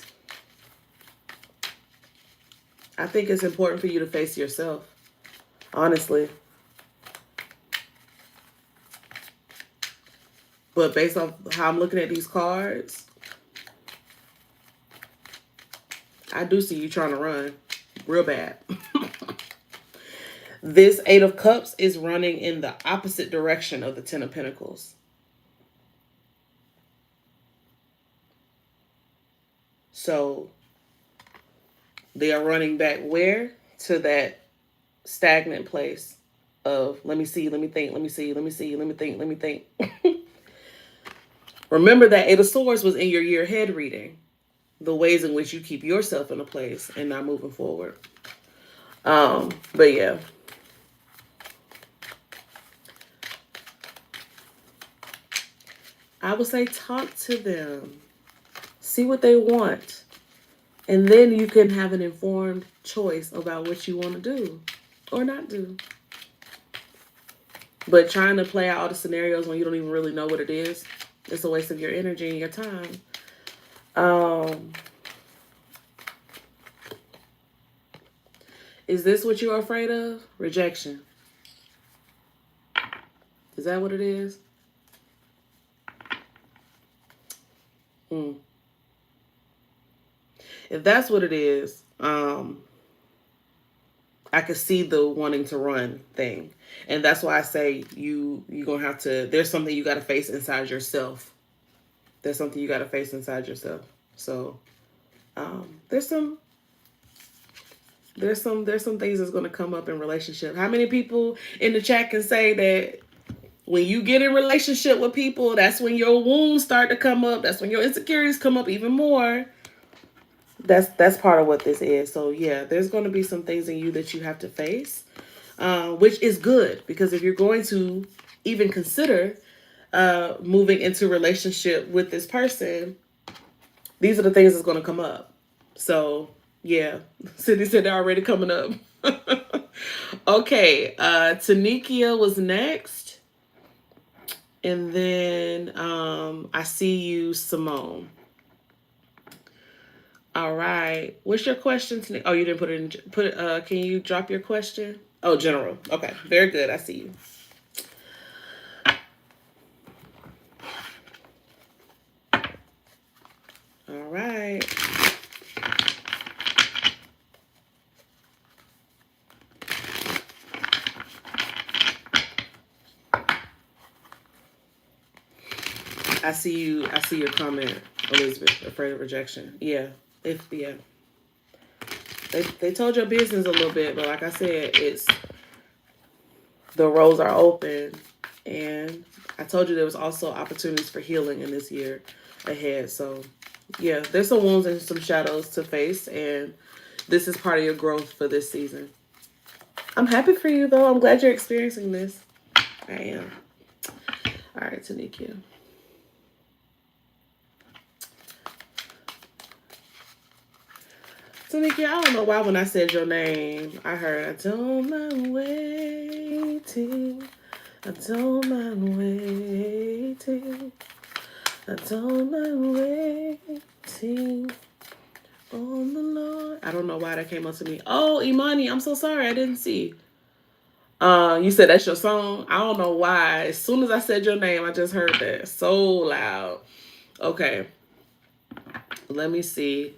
I think it's important for you to face yourself, honestly. But based on how I'm looking at these cards, I do see you trying to run real bad. This Eight of Cups is running in the opposite direction of the Ten of Pentacles. So they are running back where? To that stagnant place of let me see, let me think, let me see, let me see, let me think, let me think. Remember that Eight of Swords was in your year ahead reading. The ways in which you keep yourself in a place and not moving forward. But yeah. I would say talk to them. See what they want. And then you can have an informed choice about what you want to do or not do. But trying to play out all the scenarios when you don't even really know what it is, it's a waste of your energy and your time. Is this what you're afraid of? Rejection. Is that what it is? If that's what it is, I could see the wanting to run thing. And that's why I say you're going to have to, there's something you got to face inside yourself. There's something you got to face inside yourself. So there's some things that's going to come up in relationship. How many people in the chat can say that when you get in relationship with people, that's when your wounds start to come up. That's when your insecurities come up even more. That's part of what this is. So yeah, there's going to be some things in you that you have to face, which is good, because if you're going to even consider moving into a relationship with this person, these are the things that's going to come up. So yeah, Cindy said they're already coming up. Okay, Tanikia was next. And then I see you, Simone. All right. What's your question, Tanikia? Oh, you didn't put it in. Can you drop your question? Oh, general. Okay, very good. I see you. All right. I see your comment, Elizabeth. Afraid of rejection. Yeah. They told your business a little bit, but like I said, it's the roads are open, and I told you there was also opportunities for healing in this year ahead. So yeah, there's some wounds and some shadows to face, and this is part of your growth for this season. I'm happy for you though. I'm glad you're experiencing this. I am. All right, Tanika. Tanika, I don't know why when I said your name, I heard, I don't mind waiting. I don't mind waiting. I don't mind waiting on the Lord. I don't know why that came up to me. Oh, Imani, I'm so sorry. I didn't see. You said that's your song. I don't know why. As soon as I said your name, I just heard that so loud. Okay. Let me see.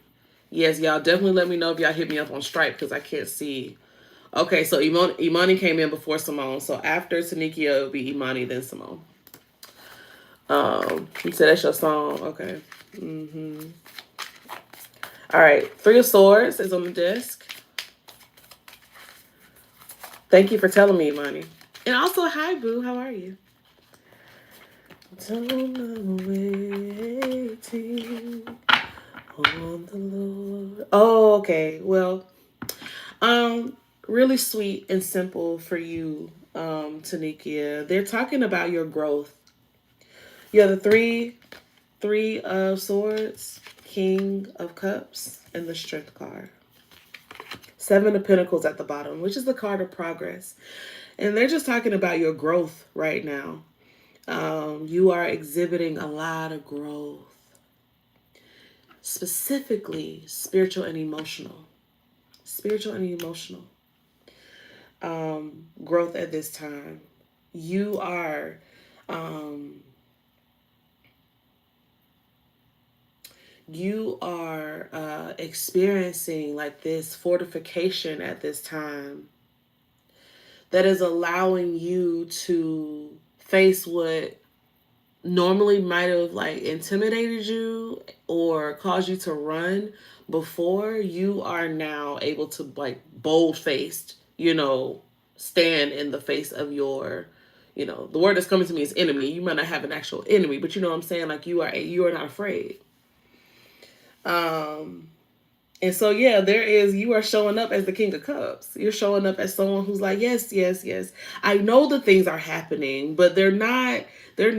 Yes, y'all definitely let me know if y'all hit me up on Stripe because I can't see. Okay, so Imani came in before Simone. So after Tanikia, it'll be Imani, then Simone. You said that's your song. Okay. All right. 3 of Swords is on the desk. Thank you for telling me, Imani. And also, hi, Boo. How are you? Waiting on the Lord. Oh, okay. Well, really sweet and simple for you, Tanikia. They're talking about your growth. You have the three of Swords, King of Cups, and the Strength card. 7 of Pentacles at the bottom, which is the card of progress. And they're just talking about your growth right now. You are exhibiting a lot of growth, specifically spiritual and emotional. Spiritual and emotional growth at this time. You are experiencing like this fortification at this time that is allowing you to face what normally might have like intimidated you or caused you to run before. You are now able to like bold-faced, stand in the face of your, the word that's coming to me is enemy. You might not have an actual enemy, but you know what I'm saying? Like you are not afraid. And so, yeah, you are showing up as the King of Cups. You're showing up as someone who's like, yes, yes, yes. I know the things are happening, but they're not, they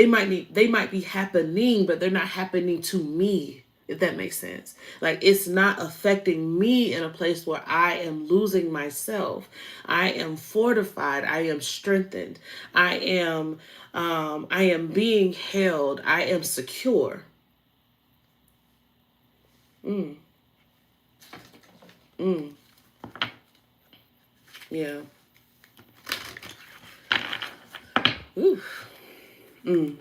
might be happening, but they're not happening to me, if that makes sense. Like, it's not affecting me in a place where I am losing myself. I am fortified. I am strengthened. I am being held. I am secure. Yeah. Oof. You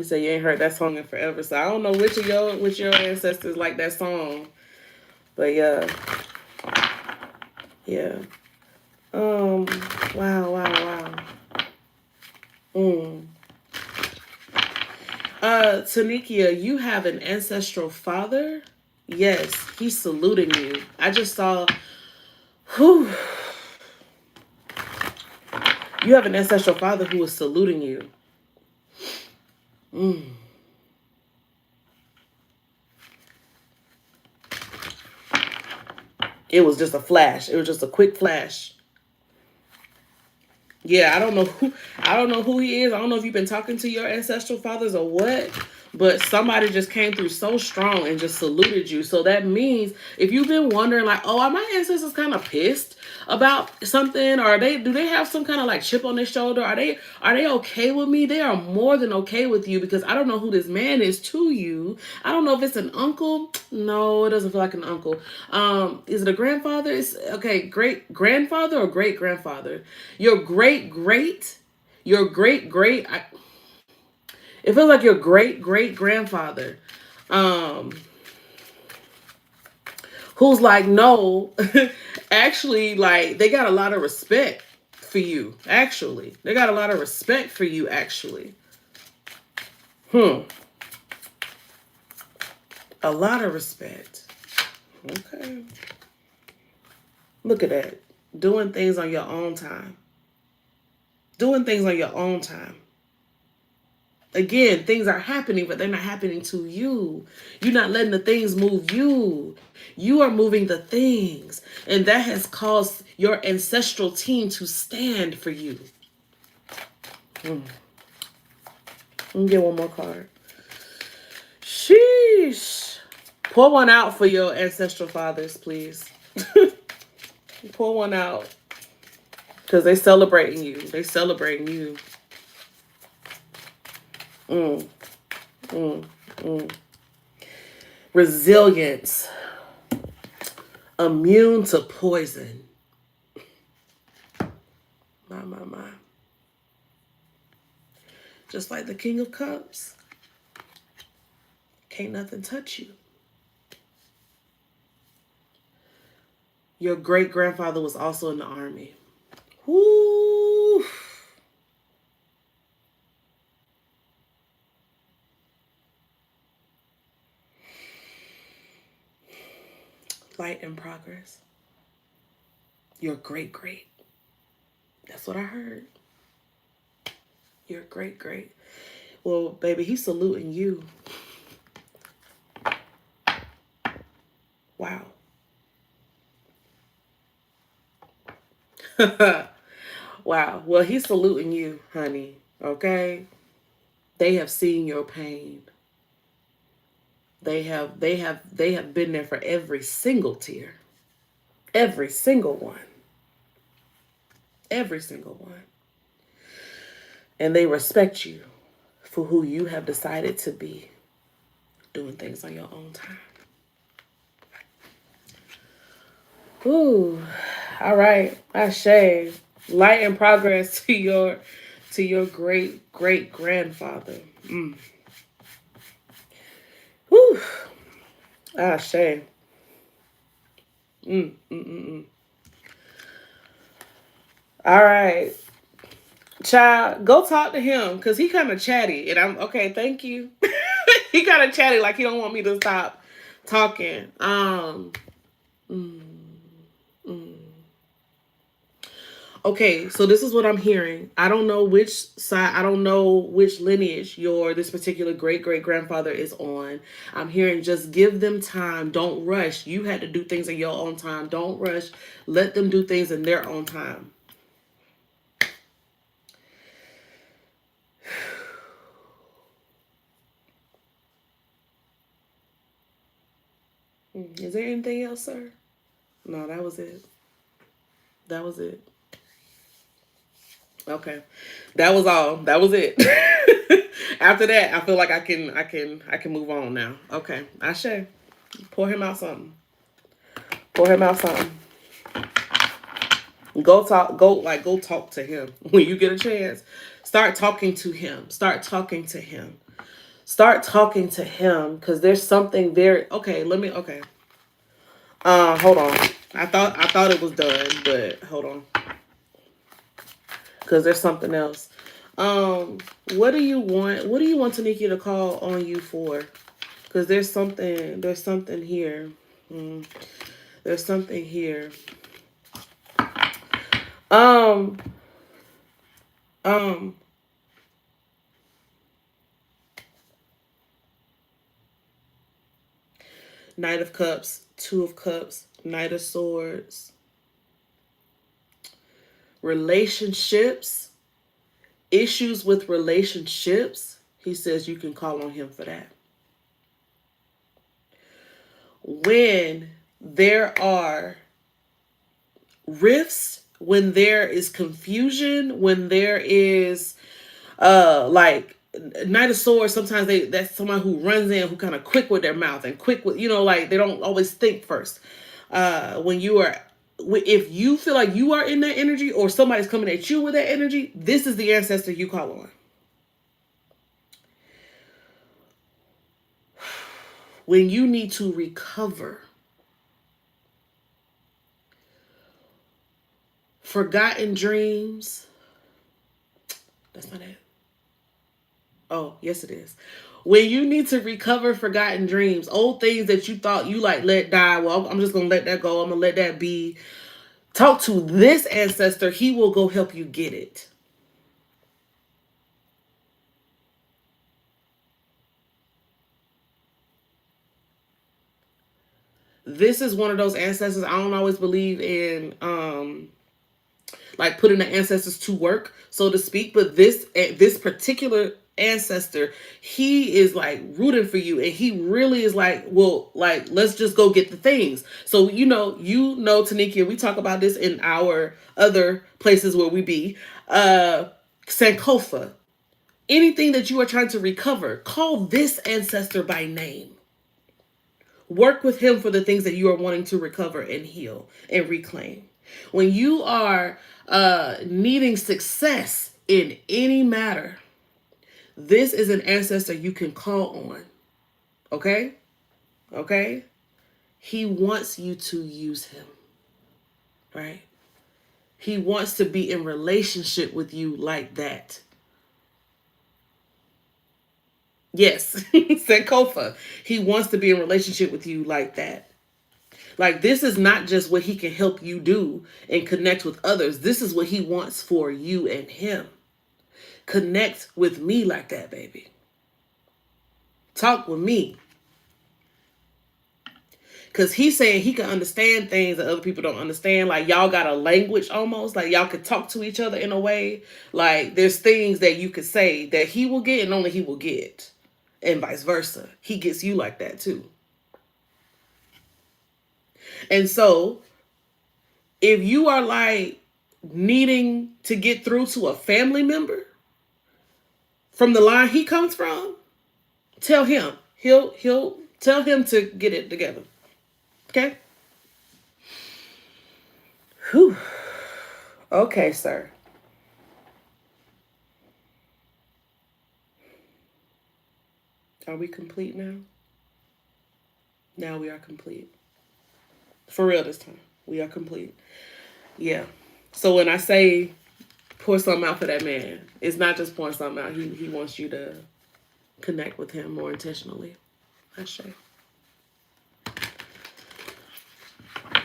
say you ain't heard that song in forever, so I don't know which your ancestors like that song, but yeah. Wow. Tanikia, you have an ancestral father. Yes, he's saluting you. I just saw. Whew. You have an ancestral father who is saluting you. It was just a flash. It was just a quick flash. Yeah, I don't know who he is. I don't know if you've been talking to your ancestral fathers or what, but somebody just came through so strong and just saluted you. So that means if you've been wondering like, oh, are my ancestors kind of pissed about something, or do they have some kind of like chip on their shoulder? Are they okay with me? They are more than okay with you, because I don't know who this man is to you. I don't know if it's an uncle. No, it doesn't feel like an uncle. Is it a grandfather? It's okay, great grandfather or great grandfather? It feels like your great great grandfather. Who's like, no, actually, like, they got a lot of respect for you, actually. Actually. A lot of respect. Okay. Look at that. Doing things on your own time. Doing things on your own time. Again, things are happening, but they're not happening to you. You're not letting the things move you. You are moving the things. And that has caused your ancestral team to stand for you. Let me get one more card. Sheesh. Pour one out for your ancestral fathers, please. Pour one out. Because they celebrating you. They celebrating you. Resilience. Immune to poison. My. Just like the King of Cups. Can't nothing touch you. Your great-grandfather was also in the army. Woo! Light in progress. Your great-great. That's what I heard. Your great-great. Well, baby, he's saluting you. Wow. Wow. Well, he's saluting you, honey. Okay? They have seen your pain. They have been there for every single tear. Every single one. Every single one. And they respect you for who you have decided to be. Doing things on your own time. Ooh. All right. Ashe. Light and progress to your great grandfather. Whew. Ashe. All right. Child, go talk to him because he kind of chatty. And I'm okay, thank you. He kind of chatty, like he don't want me to stop talking. Okay, so this is what I'm hearing. I don't know which side, I don't know which lineage this particular great-great-grandfather is on. I'm hearing just give them time. Don't rush. You had to do things in your own time. Don't rush. Let them do things in their own time. Is there anything else, sir? No, that was it. That was it. Okay. That was all. That was it. After that, I feel like I can move on now. Okay. Ashe. Pour him out something. Pour him out something. Go talk to him. When you get a chance, start talking to him. Start talking to him. Start talking to him. Because there's something very okay, okay. Hold on. I thought it was done, but hold on. Because there's something else. What do you want? What do you want Tanika to call on you for? Because there's something here. There's something here. Knight of Cups, Two of Cups, Knight of Swords. Relationships, issues with relationships. He says you can call on him for that. When there are rifts, when there is confusion, when there is like Knight of Swords, sometimes that's someone who runs in, who kind of quick with their mouth and quick with, like they don't always think first. If you feel like you are in that energy or somebody's coming at you with that energy, this is the ancestor you call on. When you need to recover. Forgotten dreams. That's not it. Oh, yes it is. when you need to recover forgotten dreams, old things that you thought you like let die. Well, I'm just gonna let that go. I'm gonna let that be. Talk to this ancestor. He will go help you get it. This is one of those ancestors. I don't always believe in like putting the ancestors to work, so to speak. But this particular ancestor, he is like rooting for you, and he really is like, well, like let's just go get the things. So Tanika, we talk about this in our other places where we be. Sankofa. Anything that you are trying to recover, call this ancestor by name. Work with him for the things that you are wanting to recover and heal and reclaim. When you are needing success in any matter, this is an ancestor you can call on. Okay? Okay? He wants you to use him. Right? He wants to be in relationship with you like that. Yes, Sankofa. He wants to be in relationship with you like that. Like, this is not just what he can help you do and connect with others. This is what he wants for you and him. Connect with me like that, baby. Talk with me. Because he's saying he can understand things that other people don't understand. Like, y'all got a language almost. Like, y'all could talk to each other in a way. Like, there's things that you could say that he will get and only he will get. And vice versa. He gets you like that too. And so, if you are like needing to get through to a family member from the line he comes from, tell him. He'll tell him to get it together. Okay? Whew. Okay, sir. Are we complete now? Now we are complete. For real this time. We are complete. Yeah. So when I say pour something out for that man, it's not just pouring something out. He wants you to connect with him more intentionally. I say.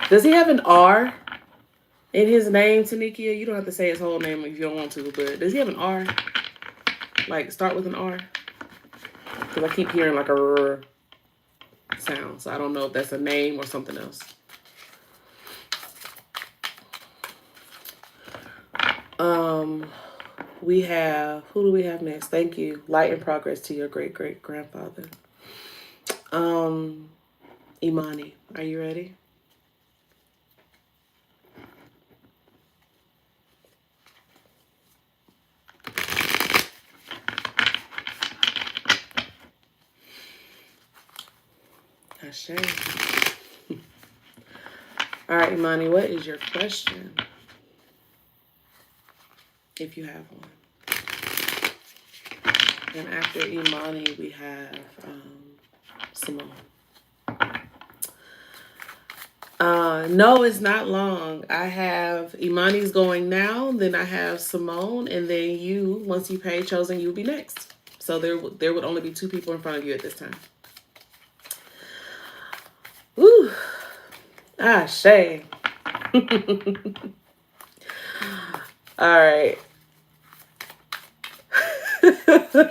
Does he have an R in his name, Tanikia? You don't have to say his whole name if you don't want to, but does he have an R? Like, start with an R? Because I keep hearing like a R sound, so I don't know if that's a name or something else. We have, who do we have next? Thank you. Light and progress to your great-great-grandfather. Imani, are you ready? Ashe. All right, Imani, what is your question? If you have one. And after Imani, we have Simone. No, it's not long. I have Imani's going now, then I have Simone, and then you, once you pay Chosen, you'll be next. So there would only be 2 people in front of you at this time. Woo! Shay. All right.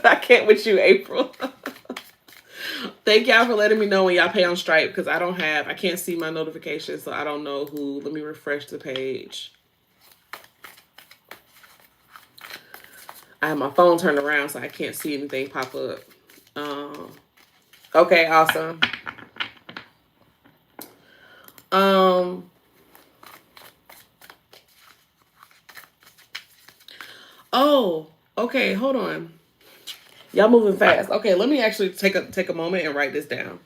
I can't with you, April. Thank y'all for letting me know when y'all pay on Stripe, because I can't see my notifications, so I don't know who. Let me refresh the page. I have my phone turned around, so I can't see anything pop up. Okay, awesome. Oh, okay, hold on. Y'all moving fast. Okay, let me actually take a moment and write this down.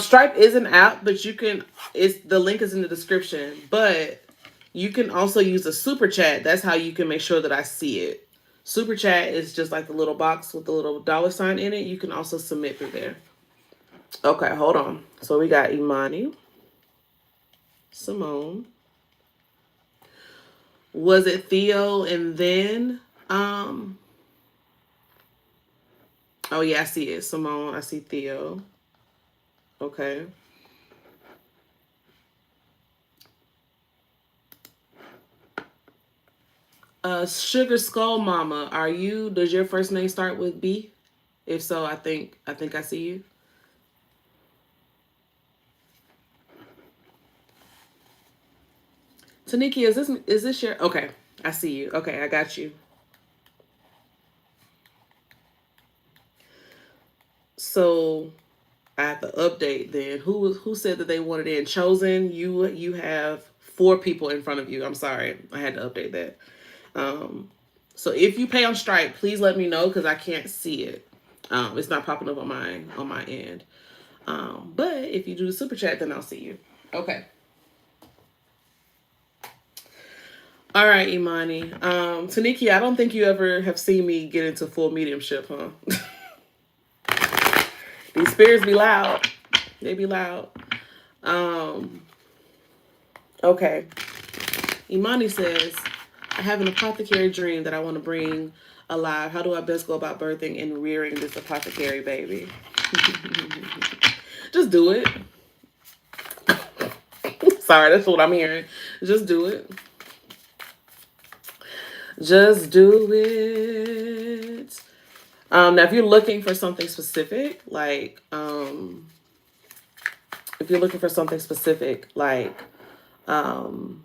Stripe is an app, but the link is in the description, but you can also use a SuperChat. That's how you can make sure that I see it. SuperChat is just like the little box with the little $sign in it. You can also submit through there. Okay, hold on. So we got Imani, Simone. Was it Theo and then Oh yeah, I see it. Simone, I see Theo. Okay. Sugar Skull Mama, does your first name start with B? If so, I think I see you. Taniki, is this your okay? I see you. Okay, I got you. So I have to update then. Who said that they wanted in? Chosen, you have 4 people in front of you. I'm sorry. I had to update that. Um so if you pay on Stripe, please let me know because I can't see it. It's not popping up on my end. But if you do the super chat, then I'll see you. Okay. All right, Imani. Taniki, I don't think you ever have seen me get into full mediumship, huh? These spirits be loud. They be loud. Um, okay. Imani says, I have an apothecary dream that I want to bring alive. How do I best go about birthing and rearing this apothecary baby? Just do it. Sorry, that's what I'm hearing. Just do it. Just do it. Now, if you're looking for something specific, if you're looking for something specific, um,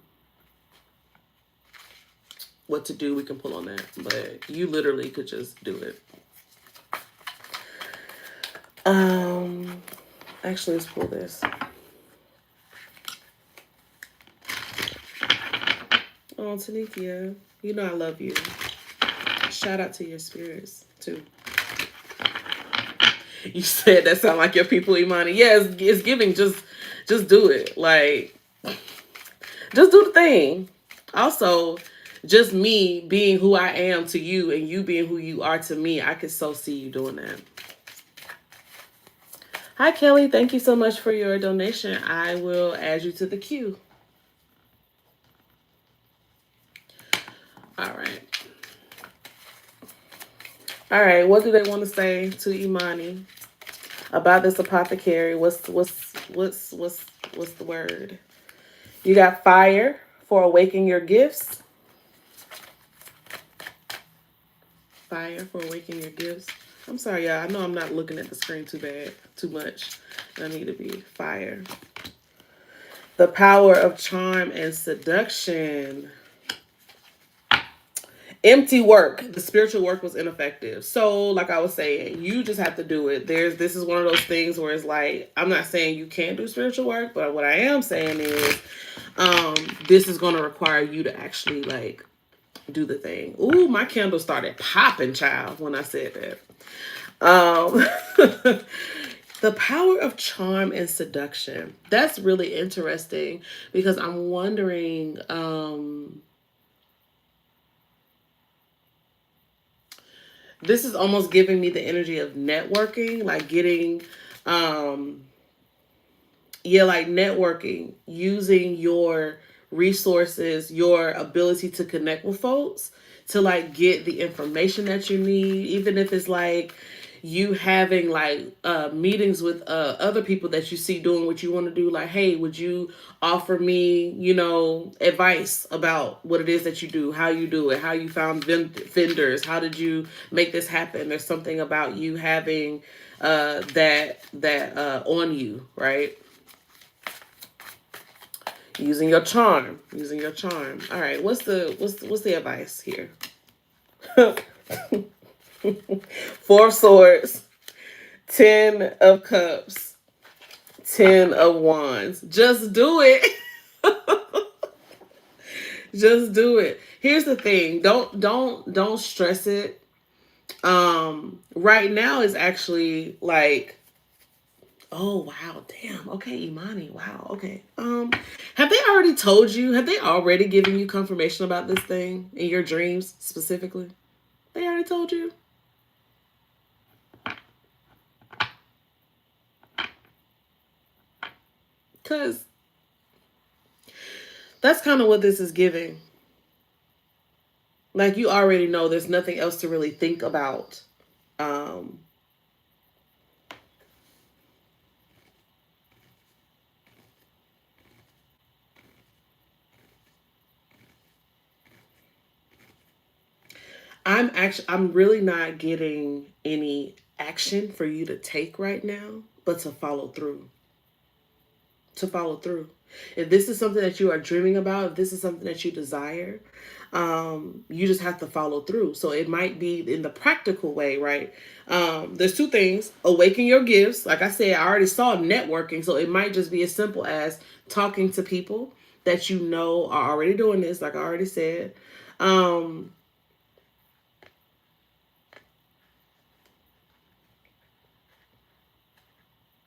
what to do, we can pull on that. But you literally could just do it. Actually, let's pull this. Oh, Tanikia, you know I love you. Shout out to your spirits too. You said that sound like your people, Imani. Yeah, it's giving. Just do it. Just do the thing. Also, just me being who I am to you and you being who you are to me, I could so see you doing that. Hi, Kelly. Thank you so much for your donation. I will add you to the queue. All right. All right. What do they want to say to Imani about this apothecary? What's the word? You got fire for awakening your gifts. Fire for awakening your gifts. I'm sorry, y'all. I know I'm not looking at the screen too much. I need to be fire. The power of charm and seduction. Empty work. The spiritual work was ineffective. So, like I was saying, you just have to do it. This is one of those things where it's like, I'm not saying you can't do spiritual work, but what I am saying is, this is going to require you to actually do the thing. Ooh, my candle started popping, child, when I said that. The power of charm and seduction. That's really interesting because I'm wondering, this is almost giving me the energy of networking, like getting, like networking, using your resources, your ability to connect with folks to get the information that you need, even if it's you having meetings with other people that you see doing what you want to do. Like, hey, would you offer me advice about what it is that you do, how you do it, how you found vendors, how did you make this happen? There's something about you having that on you, right? Using your charm. All right, what's the advice here? 4 of Swords, 10 of Cups, 10 of Wands. Just do it. Just do it. Here's the thing. Don't stress it. Right now is actually oh wow, damn. Okay, Imani. Wow. Okay. Have they already told you? Have they already given you confirmation about this thing in your dreams specifically? They already told you? Because that's kind of what this is giving. Like, you already know there's nothing else to really think about. I'm really not getting any action for you to take right now, but to follow through. To follow through. If this is something that you are dreaming about, if this is something that you desire, you just have to follow through. So it might be in the practical way, right? There's two things: awaken your gifts. Like I said, I already saw networking, so it might just be as simple as talking to people that you know are already doing this. Like I already said, um,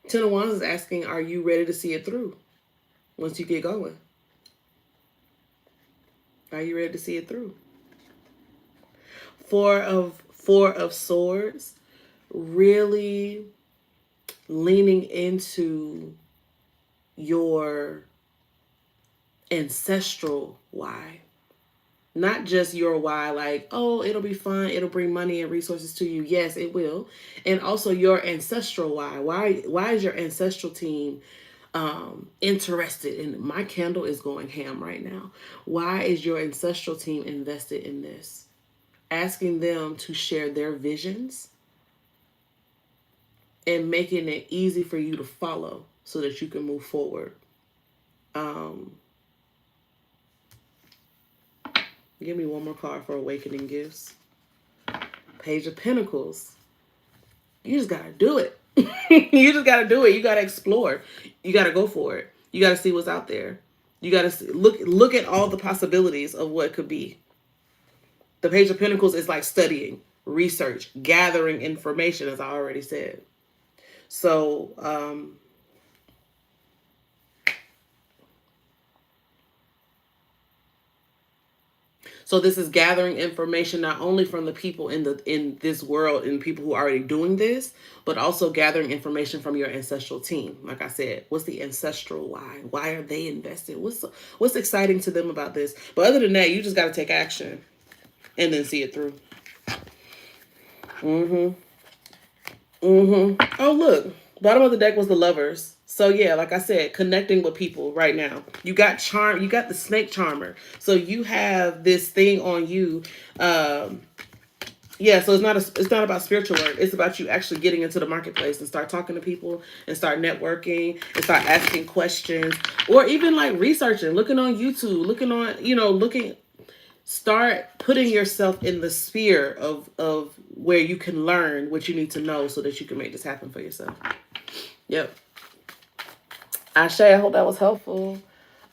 Ten of Wands is asking, are you ready to see it through once you get going? Are you ready to see it through? Four of Swords, really leaning into your ancestral why. Not just your why, like, oh, it'll be fun, it'll bring money and resources to you. Yes, it will. And also your ancestral why. Why is your ancestral team interested in my candle is going ham right now? Why is your ancestral team invested in this? Asking them to share their visions and making it easy for you to follow so that you can move forward. Give me one more card for Awakening Gifts. Page of Pentacles. You just gotta do it. You just gotta do it. You gotta explore. You gotta go for it. You gotta see what's out there. You gotta look at all the possibilities of what could be. The Page of Pentacles is like studying, research, gathering information, as I already said. So, this is gathering information not only from the people in this world and people who are already doing this, but also gathering information from your ancestral team. Like I said, what's the ancestral why? Why are they invested? What's exciting to them about this? But other than that, you just got to take action and then see it through. Oh, look. Bottom of the deck was the Lovers. So yeah, like I said, connecting with people right now. You got charm. You got the snake charmer. So you have this thing on you. Yeah, so it's not about spiritual work. It's about you actually getting into the marketplace and start talking to people and start networking and start asking questions, or even like researching, looking on YouTube, start putting yourself in the sphere of where you can learn what you need to know so that you can make this happen for yourself. Yep. Ashe, I hope that was helpful.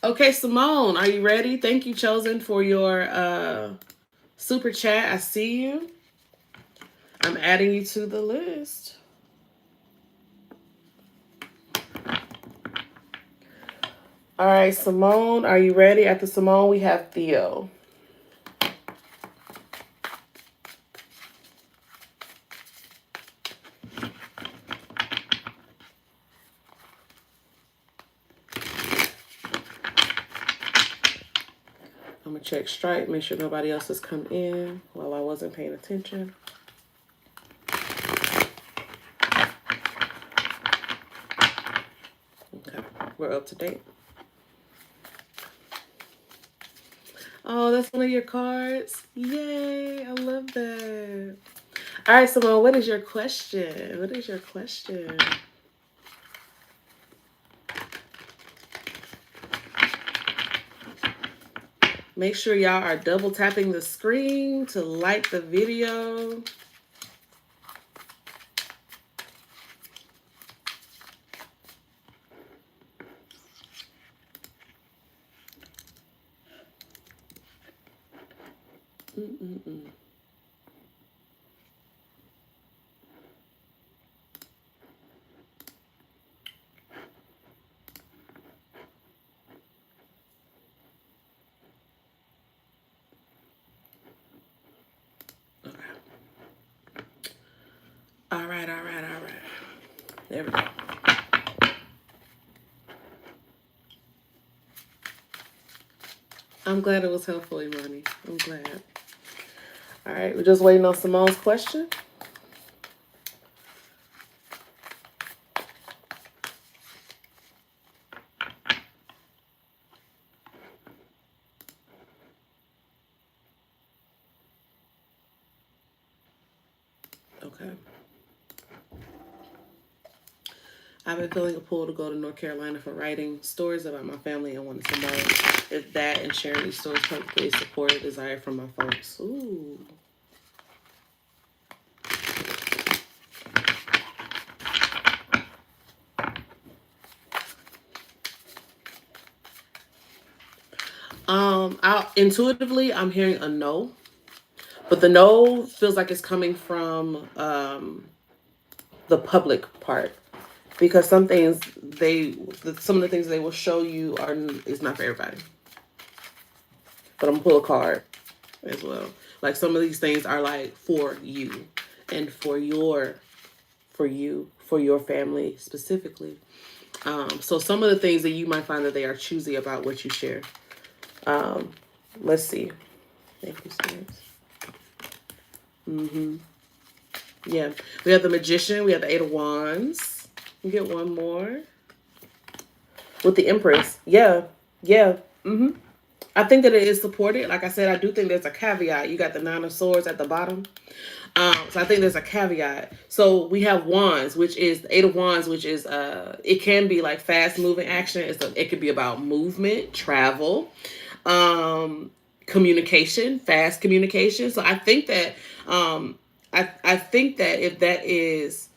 Okay, Simone, are you ready? Thank you, Chosen, for your super chat. I see you. I'm adding you to the list. All right, Simone, are you ready? After Simone, we have Theo. I'm going to check Stripe, make sure nobody else has come in while I wasn't paying attention. Okay, we're up to date. Oh, that's one of your cards. Yay, I love that. All right, Simone, what is your question? What is your question? Make sure y'all are double tapping the screen to like the video. All right. There we go. I'm glad it was helpful, Imani. I'm glad. All right, we're just waiting on Simone's question. Okay. I've been feeling a pull to go to North Carolina for writing stories about my family and wanted to know if that and sharing these stories publicly support a desire from my folks. Ooh. Intuitively, I'm hearing a no, but the no feels like it's coming from the public part, because some things some of the things they will show you is not for everybody. But I'm gonna pull a card as well. Like some of these things are like for you and for your family specifically. So some of the things that you might find that they are choosy about what you share. Let's see. Thank you, spirits. Yeah, we have the Magician. We have the Eight of Wands. You get one more with the Empress. Yeah, yeah. I think that it is supported. Like I said, I do think there's a caveat. You got the Nine of Swords at the bottom. So I think there's a caveat. So we have Wands, which is the Eight of Wands, which is it can be like fast moving action. It could be about movement, travel, communication, fast communication. So I think that I think that if that is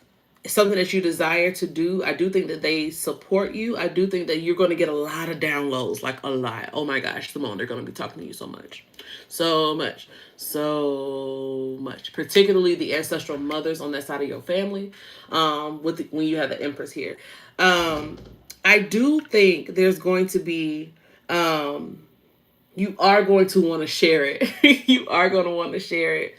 something that you desire to do, I do think that they support you. I do think that you're going to get a lot of downloads, like a lot. Oh my gosh, Simone, they're going to be talking to you so much. So much. So much. Particularly the ancestral mothers on that side of your family, when you have the Empress here. I do think there's going to be, you are going to want to share it. You are going to want to share it.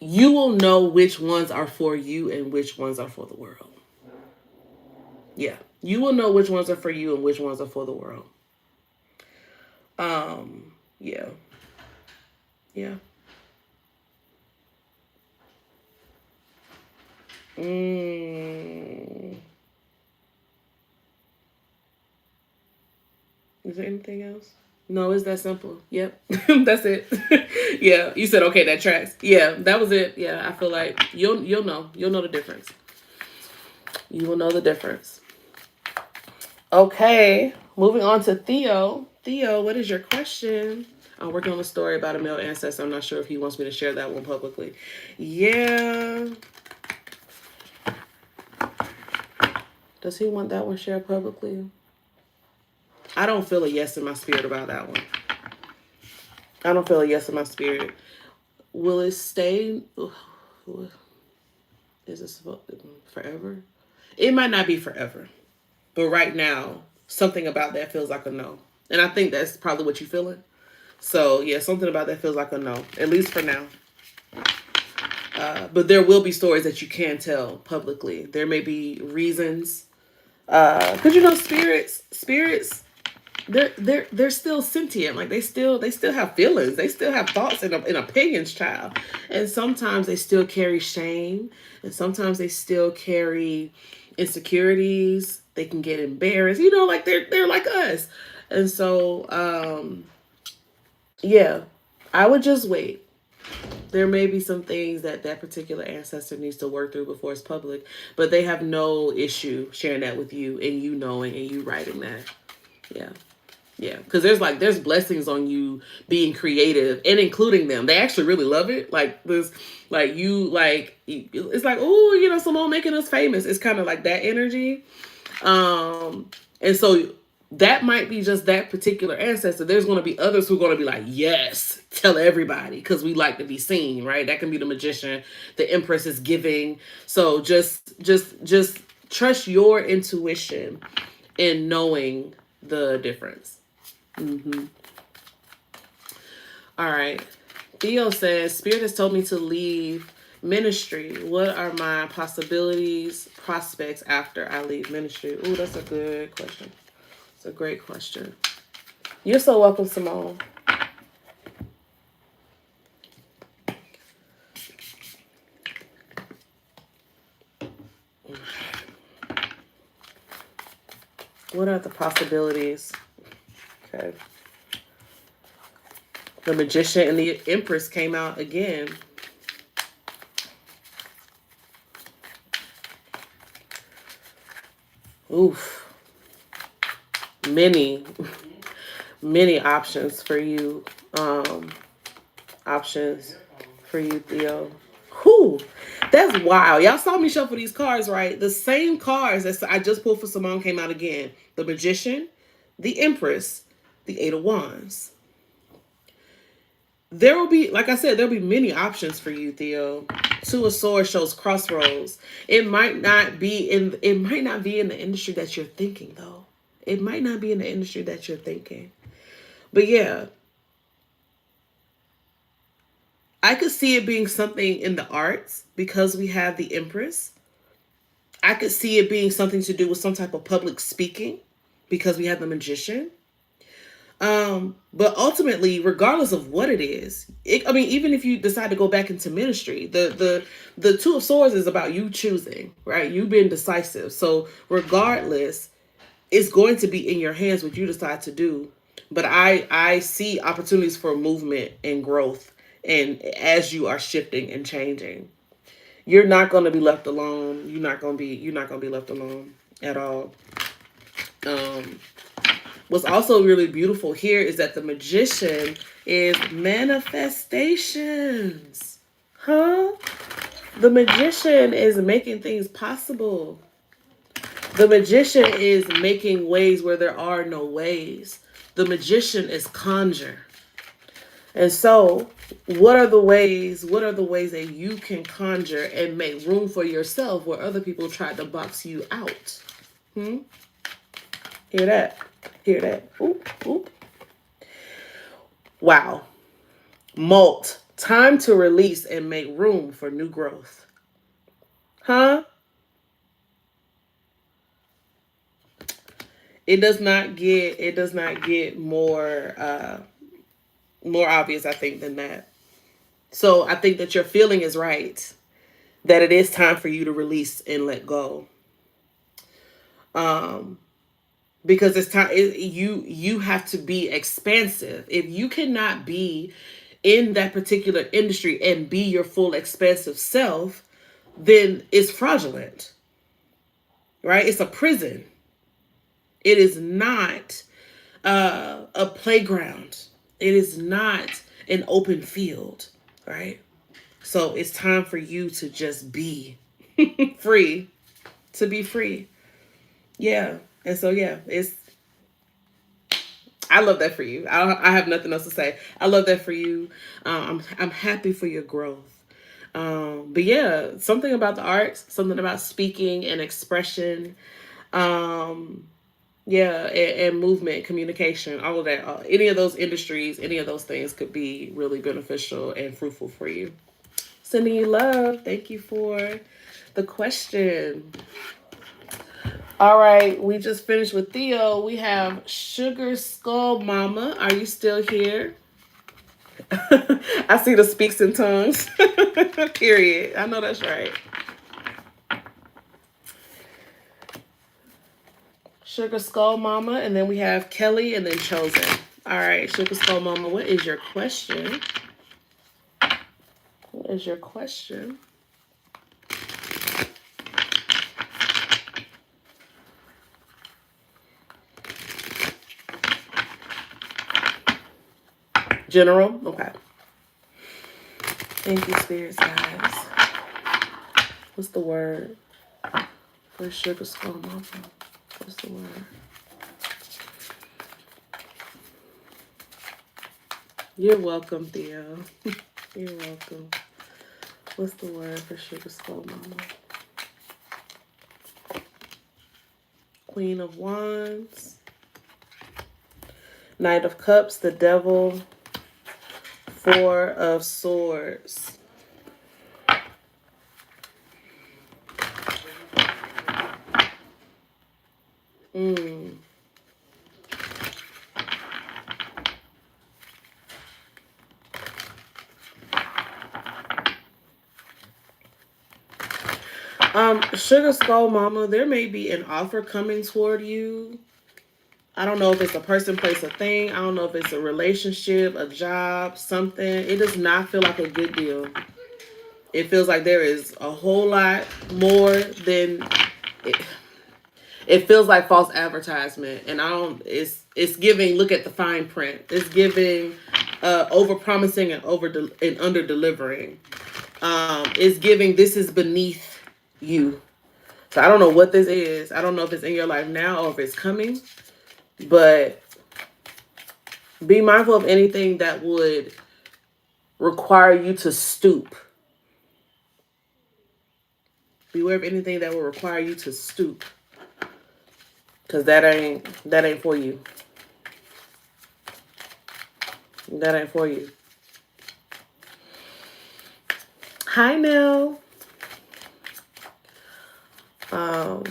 You will know which ones are for you and which ones are for the world. Yeah. You will know which ones are for you and which ones are for the world. Yeah. Yeah. Is there anything else? No, it's that simple. Yep. That's it. Yeah. You said, okay, that tracks. Yeah, that was it. Yeah, I feel like you'll know. You'll know the difference. You will know the difference. Okay. Moving on to Theo. Theo, what is your question? I'm working on a story about a male ancestor. I'm not sure if he wants me to share that one publicly. Yeah. Does he want that one shared publicly? I don't feel a yes in my spirit about that one. I don't feel a yes in my spirit. Will it stay? Is it forever? It might not be forever. But right now, something about that feels like a no. And I think that's probably what you're feeling. So, yeah, something about that feels like a no, at least for now. But there will be stories that you can tell publicly. There may be reasons. Because, spirits, they're still sentient. Like they still have feelings. They still have thoughts and opinions, child. And sometimes they still carry shame, and sometimes they still carry insecurities. They can get embarrassed. Like they're like us. And so yeah, I would just wait. There may be some things that particular ancestor needs to work through before it's public, but they have no issue sharing that with you and you knowing and you writing that. Yeah. Yeah, because there's blessings on you being creative and including them. They actually really love it. Like this, it's like, oh, Simone making us famous. It's kind of like that energy. And so that might be just that particular ancestor. There's going to be others who are going to be like, yes, tell everybody because we like to be seen, right? That can be the Magician. The Empress is giving. So just trust your intuition in knowing the difference. All right. Theo says, Spirit has told me to leave ministry. What are my possibilities, prospects after I leave ministry? Ooh, that's a good question. It's a great question. You're so welcome, Simone. What are the possibilities? Okay. The Magician and the Empress came out again. Oof. Many, many options for you. Options for you, Theo. Whew. That's wild. Y'all saw me shuffle these cards, right? The same cards that I just pulled for Simone came out again. The Magician, the Empress, the Eight of Wands. There will be, like I said, there'll be many options for you, Theo. Two of Swords shows crossroads. It might not be in the industry that you're thinking, though. It might not be in the industry that you're thinking. But yeah, I could see it being something in the arts because we have the Empress. I could see it being something to do with some type of public speaking because we have the Magician. But ultimately, regardless of what it is, even if you decide to go back into ministry, the Two of Swords is about you choosing, right? You've been decisive. So regardless, it's going to be in your hands what you decide to do. But I see opportunities for movement and growth, and as you are shifting and changing, you're not going to be left alone. You're not going to be left alone at all. What's also really beautiful here is that the Magician is manifestations. Huh? The Magician is making things possible. The Magician is making ways where there are no ways. The Magician is conjure. And so, what are the ways that you can conjure and make room for yourself where other people tried to box you out? Hear that? Hear that? Oop, oop. Wow. Molt. Time to release and make room for new growth. Huh? It does not get more obvious, I think, than that. So I think that your feeling is right, that it is time for you to release and let go. Because it's time. You have to be expansive. If you cannot be in that particular industry and be your full expansive self, then it's fraudulent, right? It's a prison. It is not a playground. It is not an open field, right? So it's time for you to just be free, to be free. Yeah. And so, yeah, I love that for you. I have nothing else to say. I love that for you. I'm happy for your growth. But yeah, something about the arts, something about speaking and expression. Yeah, and movement, communication, all of that. Any of those industries, any of those things could be really beneficial and fruitful for you. Sending you love. Thank you for the question. All right, we just finished with Theo. We have Sugar Skull Mama. Are you still here? I see the speaks in tongues. Period. I know that's right. Sugar Skull Mama, and then we have Kelly, and then Chosen. All right, Sugar Skull Mama, what is your question? What is your question? General? Okay. Thank you, spirits, guys. What's the word for Sugar Skull Mama? What's the word? You're welcome, Theo. You're welcome. What's the word for Sugar Skull Mama? Queen of Wands. Knight of Cups, the Devil. Four of Swords. Sugar Skull Mama, there may be an offer coming toward you. I don't know if it's a person, place, a thing. I don't know if it's a relationship, a job, something. It does not feel like a good deal. It feels like there is a whole lot more than... It feels like false advertisement, and I don't. It's giving. Look at the fine print. It's giving over promising and and under delivering. It's giving. This is beneath you. So I don't know what this is. I don't know if it's in your life now or if it's coming, but be mindful of anything that would require you to stoop. Beware of anything that will require you to stoop, because that ain't for you. That ain't for you. Hi, Nell. Um,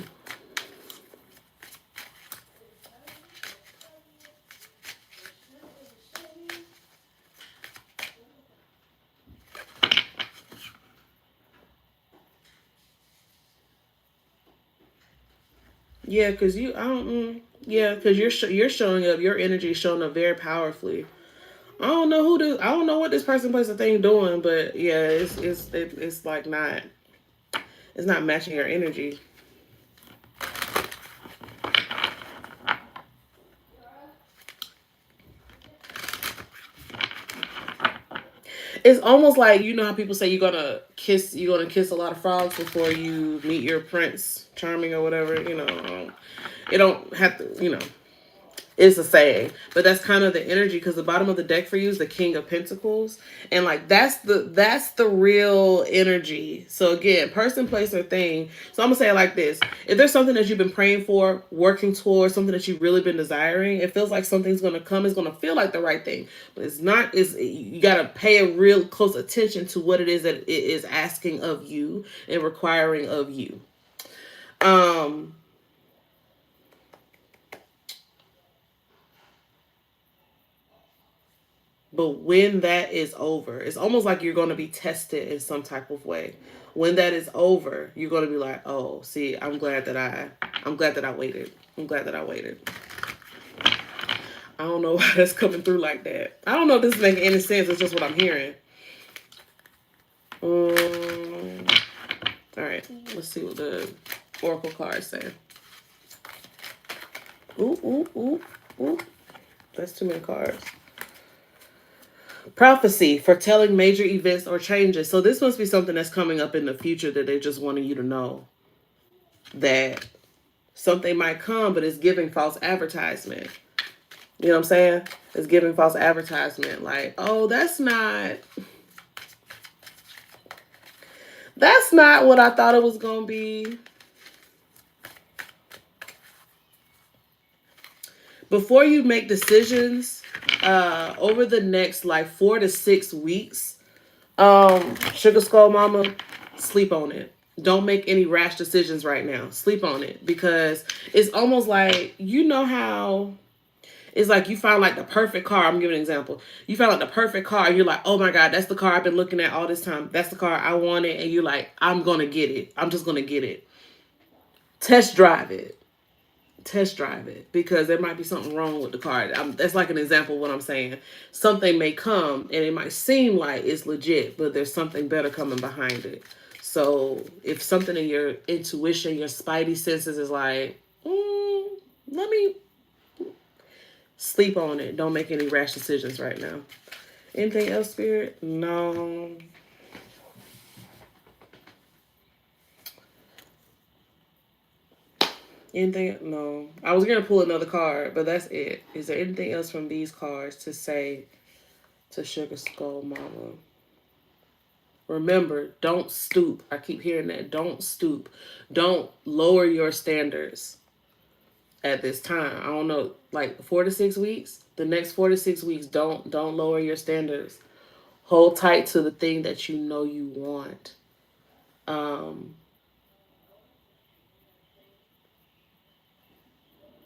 yeah, because you, I don't, yeah, because you're showing up. Your energy is showing up very powerfully. I don't know what this person place a thing doing, but yeah, it's like not. It's not matching your energy. It's almost like, you know how people say you're gonna kiss a lot of frogs before you meet your prince charming or whatever. It don't have to. It's a saying, but that's kind of the energy, because the bottom of the deck for you is the King of Pentacles, and like that's the real energy. So again, person, place, or thing. So I'm gonna say it like this: if there's something that you've been praying for, working towards, something that you've really been desiring, it feels like something's gonna come. It's gonna feel like the right thing, but it's not. You gotta pay a real close attention to what it is that it is asking of you and requiring of you. Um. But when that is over, it's almost like you're going to be tested in some type of way. When that is over, you're going to be like, "Oh, see, I'm glad that I waited. I'm glad that I waited." I don't know why that's coming through like that. I don't know if this is making any sense. It's just what I'm hearing. All right, let's see what the oracle cards say. Ooh, ooh, ooh, ooh. That's too many cards. Prophecy, foretelling major events or changes. So this must be something that's coming up in the future that they're just wanting you to know that something might come, but it's giving false advertisement. You know what I'm saying? It's giving false advertisement. Like, oh, that's not what I thought it was gonna be. Before you make decisions, over the next like 4 to 6 weeks, Sugar Skull Mama, sleep on it. Don't make any rash decisions right now. Sleep on it, because it's almost like, you know how it's like you found like the perfect car. I'm giving an example. You found like the perfect car. And you're like, oh my God, that's the car I've been looking at all this time. That's the car I wanted. And you're like, I'm going to get it. I'm just going to get it. Test drive it. Test drive it, because there might be something wrong with the car. That's like an example of what I'm saying. Something may come and it might seem like it's legit, but there's something better coming behind it. So if something in your intuition, your spidey senses is like, let me sleep on it. Don't make any rash decisions right now. Anything else, Spirit? No. Anything? No. I was going to pull another card, but that's it. Is there anything else from these cards to say to Sugar Skull Mama? Remember, don't stoop. I keep hearing that. Don't stoop. Don't lower your standards at this time. I don't know, like 4 to 6 weeks. The next 4 to 6 weeks, don't lower your standards. Hold tight to the thing that you know you want.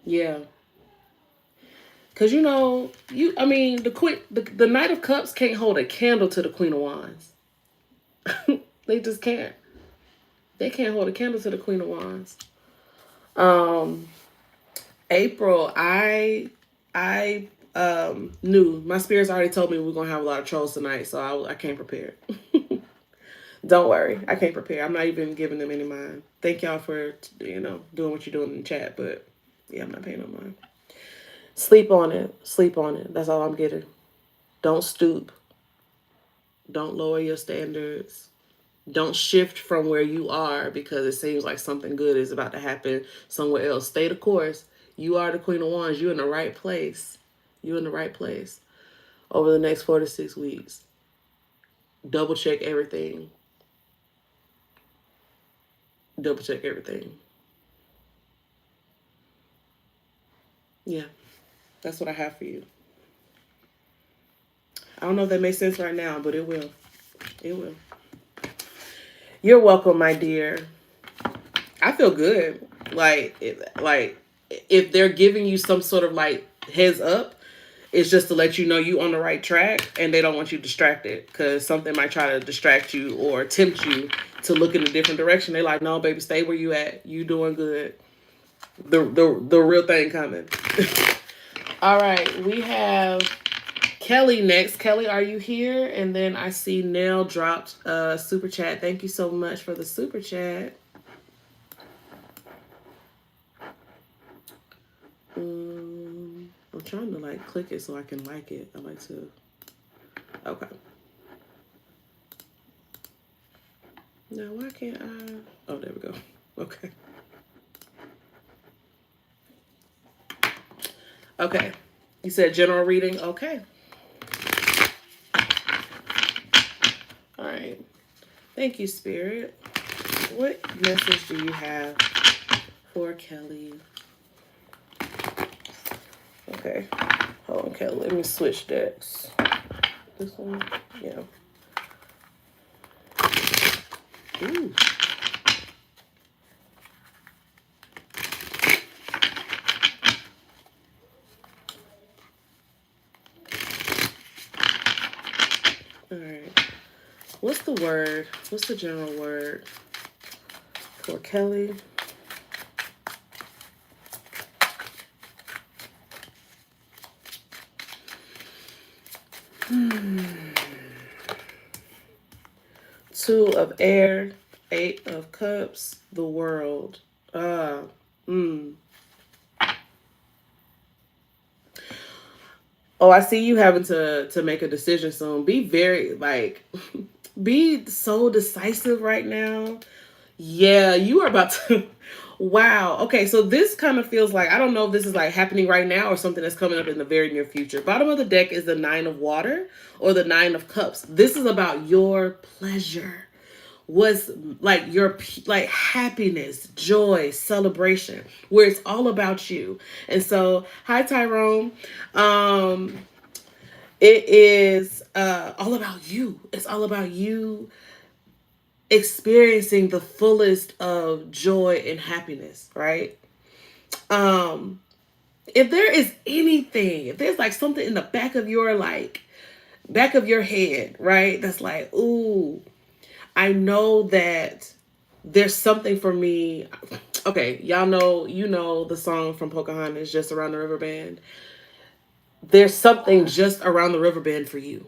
Yeah. Cause the Knight of Cups can't hold a candle to the Queen of Wands. They just can't. They can't hold a candle to the Queen of Wands. April, I knew, my spirits already told me we're gonna have a lot of trolls tonight, so I came prepared. Don't worry. I can't prepare. I'm not even giving them any mind. Thank y'all for, doing what you're doing in the chat. But yeah, I'm not paying no mind. Sleep on it. Sleep on it. That's all I'm getting. Don't stoop. Don't lower your standards. Don't shift from where you are because it seems like something good is about to happen somewhere else. Stay the course. You are the Queen of Wands. You're in the right place. You're in the right place over the next 4 to 6 weeks. Double check everything. Double check everything. Yeah, that's what I have for you. I don't know if that makes sense right now, but it will. It will. You're welcome, my dear. I feel good. Like if they're giving you some sort of like heads up, it's just to let you know you on the right track, and they don't want you distracted because something might try to distract you or tempt you to look in a different direction. They're like, no, baby, stay where you at. You doing good. The real thing coming. All right, we have Kelly next. Kelly, are you here? And then I see Nell dropped a super chat. Thank you so much for the super chat. I'm trying to like click it so I can like it. I like to. Okay. Now why can't I? Oh, there we go. Okay. Okay. You said general reading. Okay. All right. Thank you, Spirit. What message do you have for Kelly? Okay. Hold on, Kelly. Let me switch decks. This one? Yeah. Ooh. All right. What's the word? What's the general word for Kelly? Two of air, 8 of cups, the world. Oh, I see you having to make a decision soon. Be very be so decisive right now. Yeah, you are about to. Wow. Okay, so this kind of feels like, I don't know if this is like happening right now or something that's coming up in the very near future. Bottom of the deck is the 9 of water or the 9 of cups. This is about your pleasure. Was like your like happiness, joy, celebration, where it's all about you. And so, hi Tyrone. It is all about you. It's all about you experiencing the fullest of joy and happiness, right? If there is anything, if there's like something in the back of your head, right? That's like, ooh, I know that there's something for me. Okay, y'all know, the song from Pocahontas, Just Around the River Bend. There's something just around the river bend for you.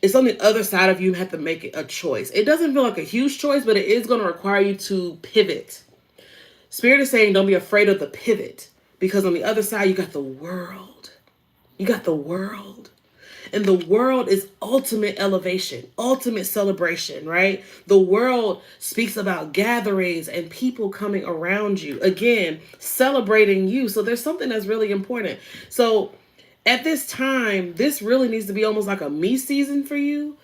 It's on the other side of you. You have to make a choice. It doesn't feel like a huge choice, but it is going to require you to pivot. Spirit is saying don't be afraid of the pivot, because on the other side you got the world. You got the world. And the world is ultimate elevation, ultimate celebration, right? The world speaks about gatherings and people coming around you. Again, celebrating you. So there's something that's really important. So at this time, this really needs to be almost like a me season for you.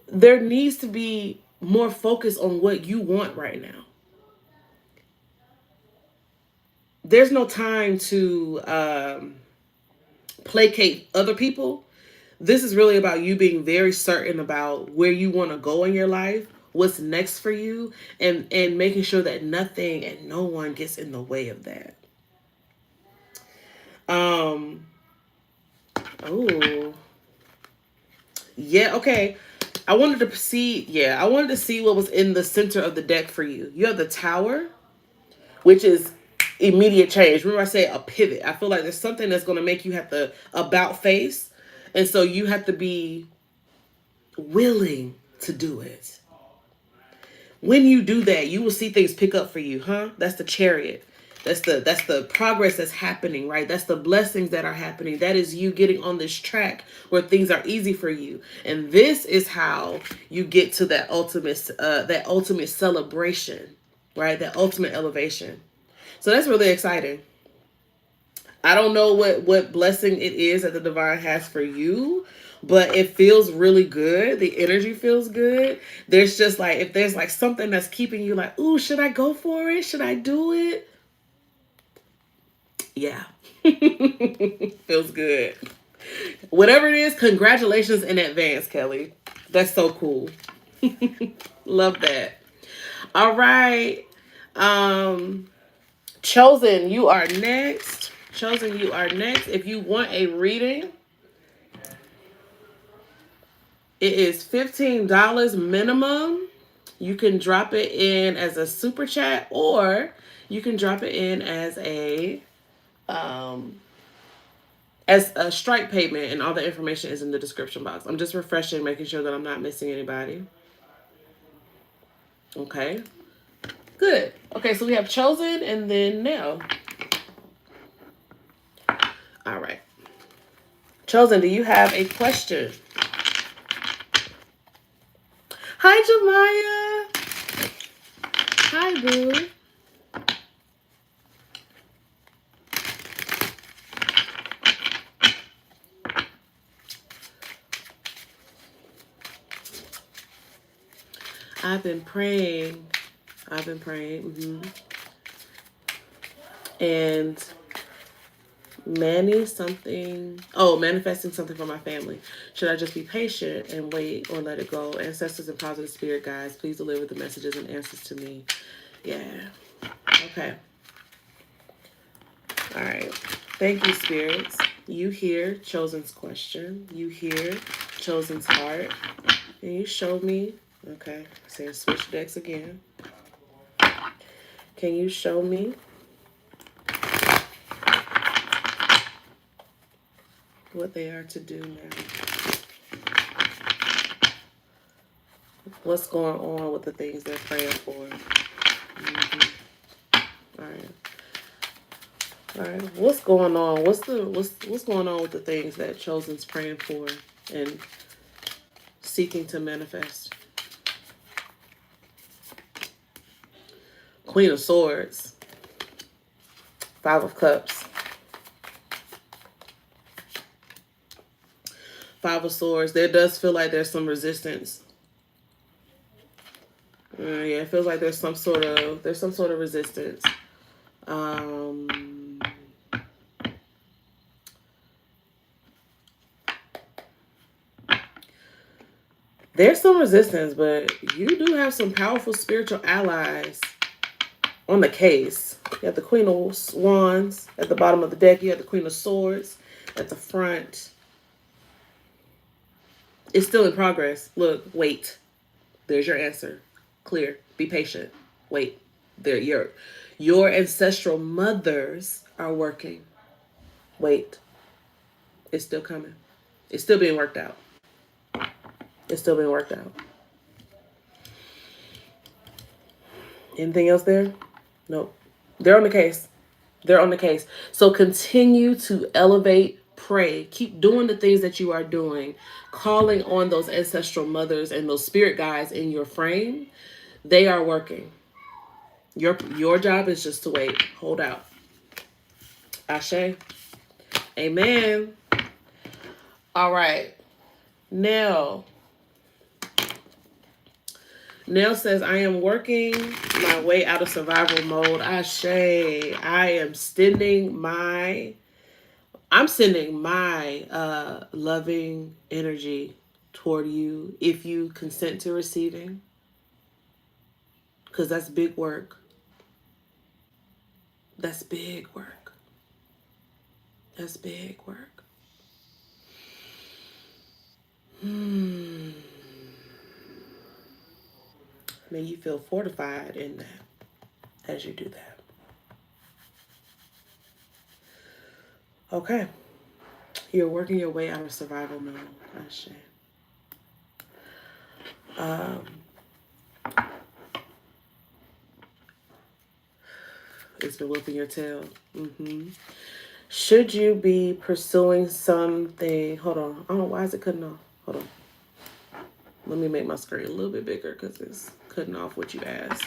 There needs to be more focus on what you want right now. There's no time to placate other people. This is really about you being very certain about where you want to go in your life, what's next for you, and making sure that nothing and no one gets in the way of that. Oh. Yeah, okay. I wanted to see what was in the center of the deck for you. You have the Tower, which is immediate change. Remember I say a pivot. I feel like there's something that's going to make you have to about face. And so you have to be willing to do it. When you do that, you will see things pick up for you, huh? That's the Chariot. That's the progress that's happening, right? That's the blessings that are happening. That is you getting on this track where things are easy for you. And this is how you get to that ultimate celebration, right? That ultimate elevation. So that's really exciting. I don't know what blessing it is that the divine has for you, but it feels really good. The energy feels good. There's just like, if there's like something that's keeping you like, ooh, should I go for it? Should I do it? Yeah. Feels good. Whatever it is, congratulations in advance, Kelly. That's so cool. Love that. All right. Chosen, you are next. Chosen, you are next. If you want a reading, it is $15 minimum. You can drop it in as a super chat, or you can drop it in as a strike payment, and all the information is in the description box. I'm just refreshing, making sure that I'm not missing anybody. Okay. Good. Okay, so we have Chosen and then Nell. All right. Chosen, do you have a question? Hi, Jemiah. Hi, boo. I've been praying. And manifesting something for my family. Should I just be patient and wait or let it go? Ancestors and positive spirit guides, please deliver the messages and answers to me. Yeah. Okay. All right. Thank you, spirits. You hear Chosen's question. You hear Chosen's heart. And you show me. Okay. Saying switch decks again. Can you show me what they are to do now? What's going on with the things they're praying for? All right. All right. What's going on? What's going on with the things that Chosen's praying for and seeking to manifest? Queen of Swords. 5 of Cups. 5 of Swords. There does feel like there's some resistance. Yeah, it feels like there's some sort of resistance. There's some resistance, but you do have some powerful spiritual allies on the case. You have the Queen of Wands at the bottom of the deck. You have the Queen of Swords at the front. It's still in progress. Look, wait. There's your answer. Clear. Be patient. Wait. There, your ancestral mothers are working. Wait. It's still coming. It's still being worked out. It's still being worked out. Anything else there? Nope. They're on the case. They're on the case. So continue to elevate, pray. Keep doing the things that you are doing. Calling on those ancestral mothers and those spirit guides in your frame. They are working. Your job is just to wait. Hold out. Ashe. Amen. All right. Nell says, I am working my way out of survival mode. Ashe. I'm sending my loving energy toward you if you consent to receiving. Because that's big work. That's big work. That's big work. May you feel fortified in that as you do that. Okay. You're working your way out of survival mode. Ashe. Um, it's been whipping your tail. Should you be pursuing something? Hold on. I don't know. Why is it cutting off? Hold on. Let me make my screen a little bit bigger because it's cutting off what you asked.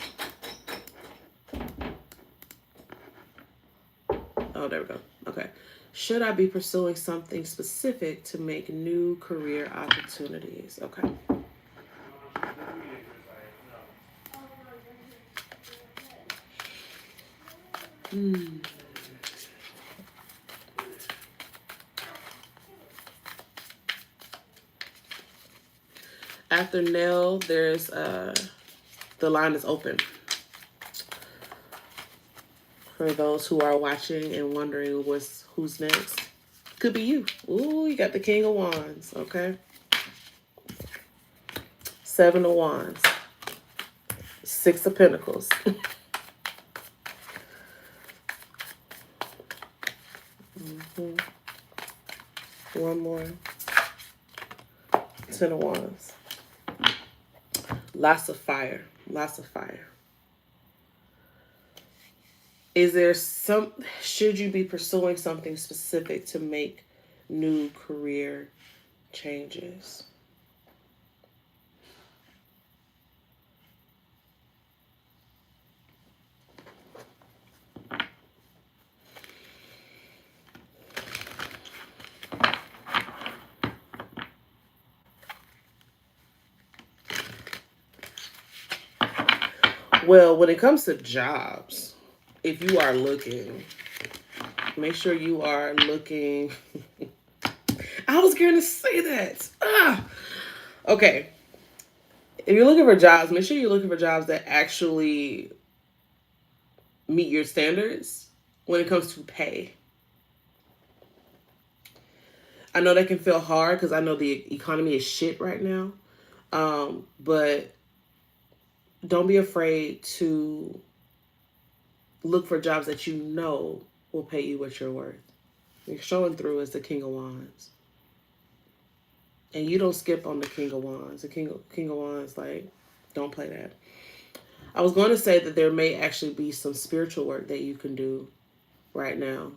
Oh, there we go. Okay. Should I be pursuing something specific to make new career opportunities? Okay. After Nell, there's the line is open for those who are watching and wondering who's next. Could be you. Ooh, you got the King of Wands. Okay. 7 of Wands. 6 of Pentacles. One more. 10 of Wands. Lots of fire. Lots of fire. Should you be pursuing something specific to make new career changes? Well, when it comes to jobs, if you are looking, make sure you are looking. I was going to say that. Okay. If you're looking for jobs, make sure you're looking for jobs that actually meet your standards when it comes to pay. I know that can feel hard because I know the economy is shit right now. But don't be afraid to look for jobs that you know will pay you what you're worth. You're showing through as the King of Wands. And you don't skip on the King of Wands. The King of Wands, like, don't play that. I was going to say that there may actually be some spiritual work that you can do right now.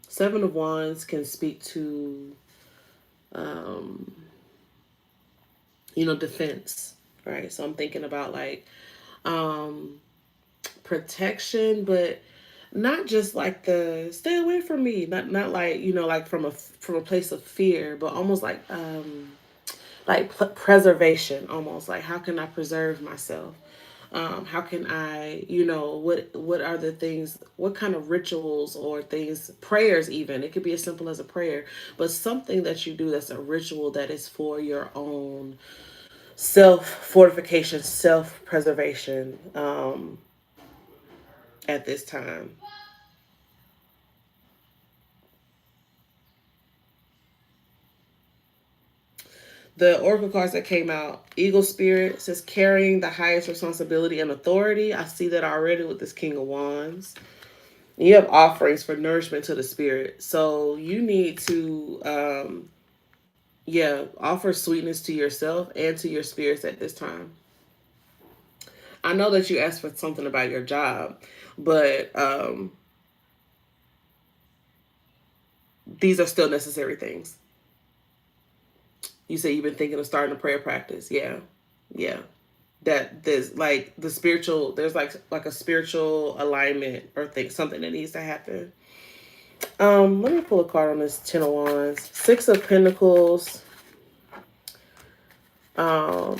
7 of Wands can speak to, defense, right? So I'm thinking about like protection, but not just like the stay away from me, not like like from a place of fear, but almost like preservation, almost like how can I preserve myself? How can I, what are the things, what kind of rituals or things, prayers even, it could be as simple as a prayer, but something that you do that's a ritual that is for your own self-fortification, self-preservation at this time. The oracle cards that came out, Eagle Spirit says carrying the highest responsibility and authority. I see that already with this King of Wands. You have offerings for nourishment to the spirit. So you need to, offer sweetness to yourself and to your spirits at this time. I know that you asked for something about your job, but these are still necessary things. You say you've been thinking of starting a prayer practice. Yeah. That there's like the spiritual, there's like a spiritual alignment or something that needs to happen. Let me pull a card on this 10 of Wands. 6 of Pentacles. Yeah,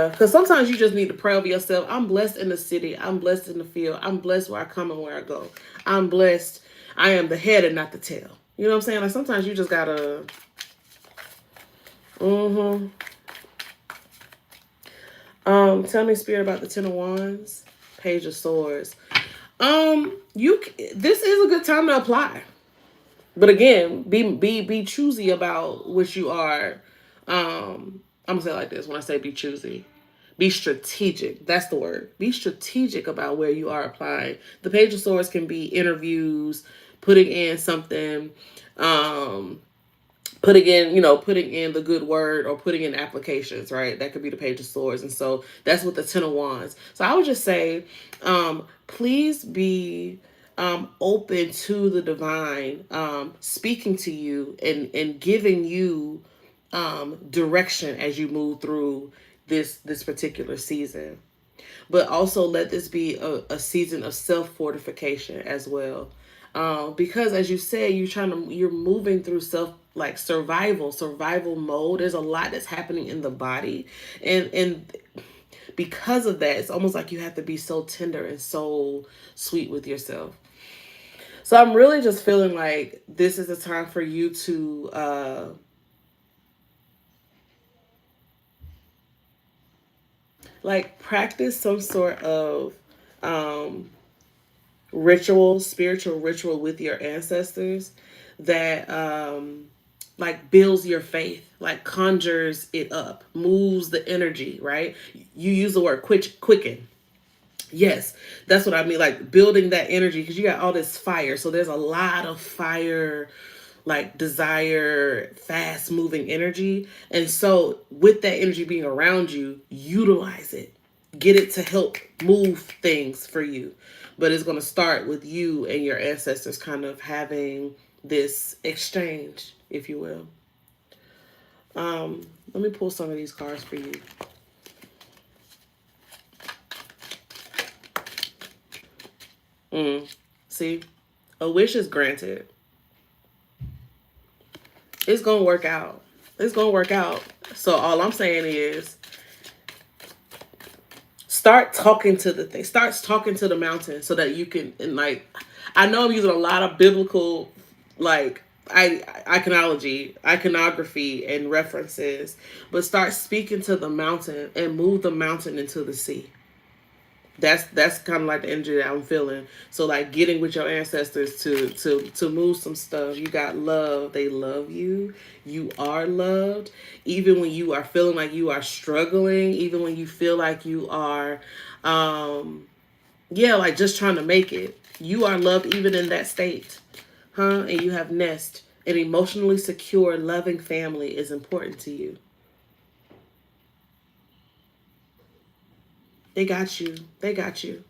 because sometimes you just need to pray over yourself. I'm blessed in the city. I'm blessed in the field. I'm blessed where I come and where I go. I'm blessed. I am the head and not the tail. You know what I'm saying? Like sometimes you just gotta. Tell me, Spirit, about the 10 of Wands, Page of Swords. This is a good time to apply, but again, be choosy about what you are. I'm gonna say it like this when I say be choosy. Be strategic. That's the word. Be strategic about where you are applying. The Page of Swords can be interviews, putting in something, putting in the good word or putting in applications, right? That could be the Page of Swords. And so that's what the Ten of Wands. So I would just say, please be open to the divine speaking to you and giving you direction as you move through this particular season. But also let this be a season of self fortification as well, because as you said, you're moving through survival mode. There's a lot that's happening in the body, and because of that, it's almost like you have to be so tender and so sweet with yourself. So I'm really just feeling like this is a time for you to like practice some sort of um spiritual ritual with your ancestors that like builds your faith, like conjures it up, moves the energy, right? You use the word quicken. Yes, that's what I mean, like building that energy, because you got all this fire. So there's a lot of fire, like desire, fast moving energy. And so with that energy being around you, utilize it. Get it to help move things for you. But it's going to start with you and your ancestors kind of having this exchange, if you will. Let me pull some of these cards for you. See, a wish is granted. It's gonna work out. It's gonna work out. So all I'm saying is, start talking to the thing. Start talking to the mountain so that you can. And like, I know I'm using a lot of biblical, like iconography, and references, but start speaking to the mountain and move the mountain into the sea. That's kind of like the energy that I'm feeling. So like getting with your ancestors to move some stuff. You got love. They love you. You are loved. Even when you are feeling like you are struggling, even when you feel like you are yeah, like just trying to make it. You are loved even in that state. Huh? And you have nest. An emotionally secure, loving family is important to you. They got you. They got you.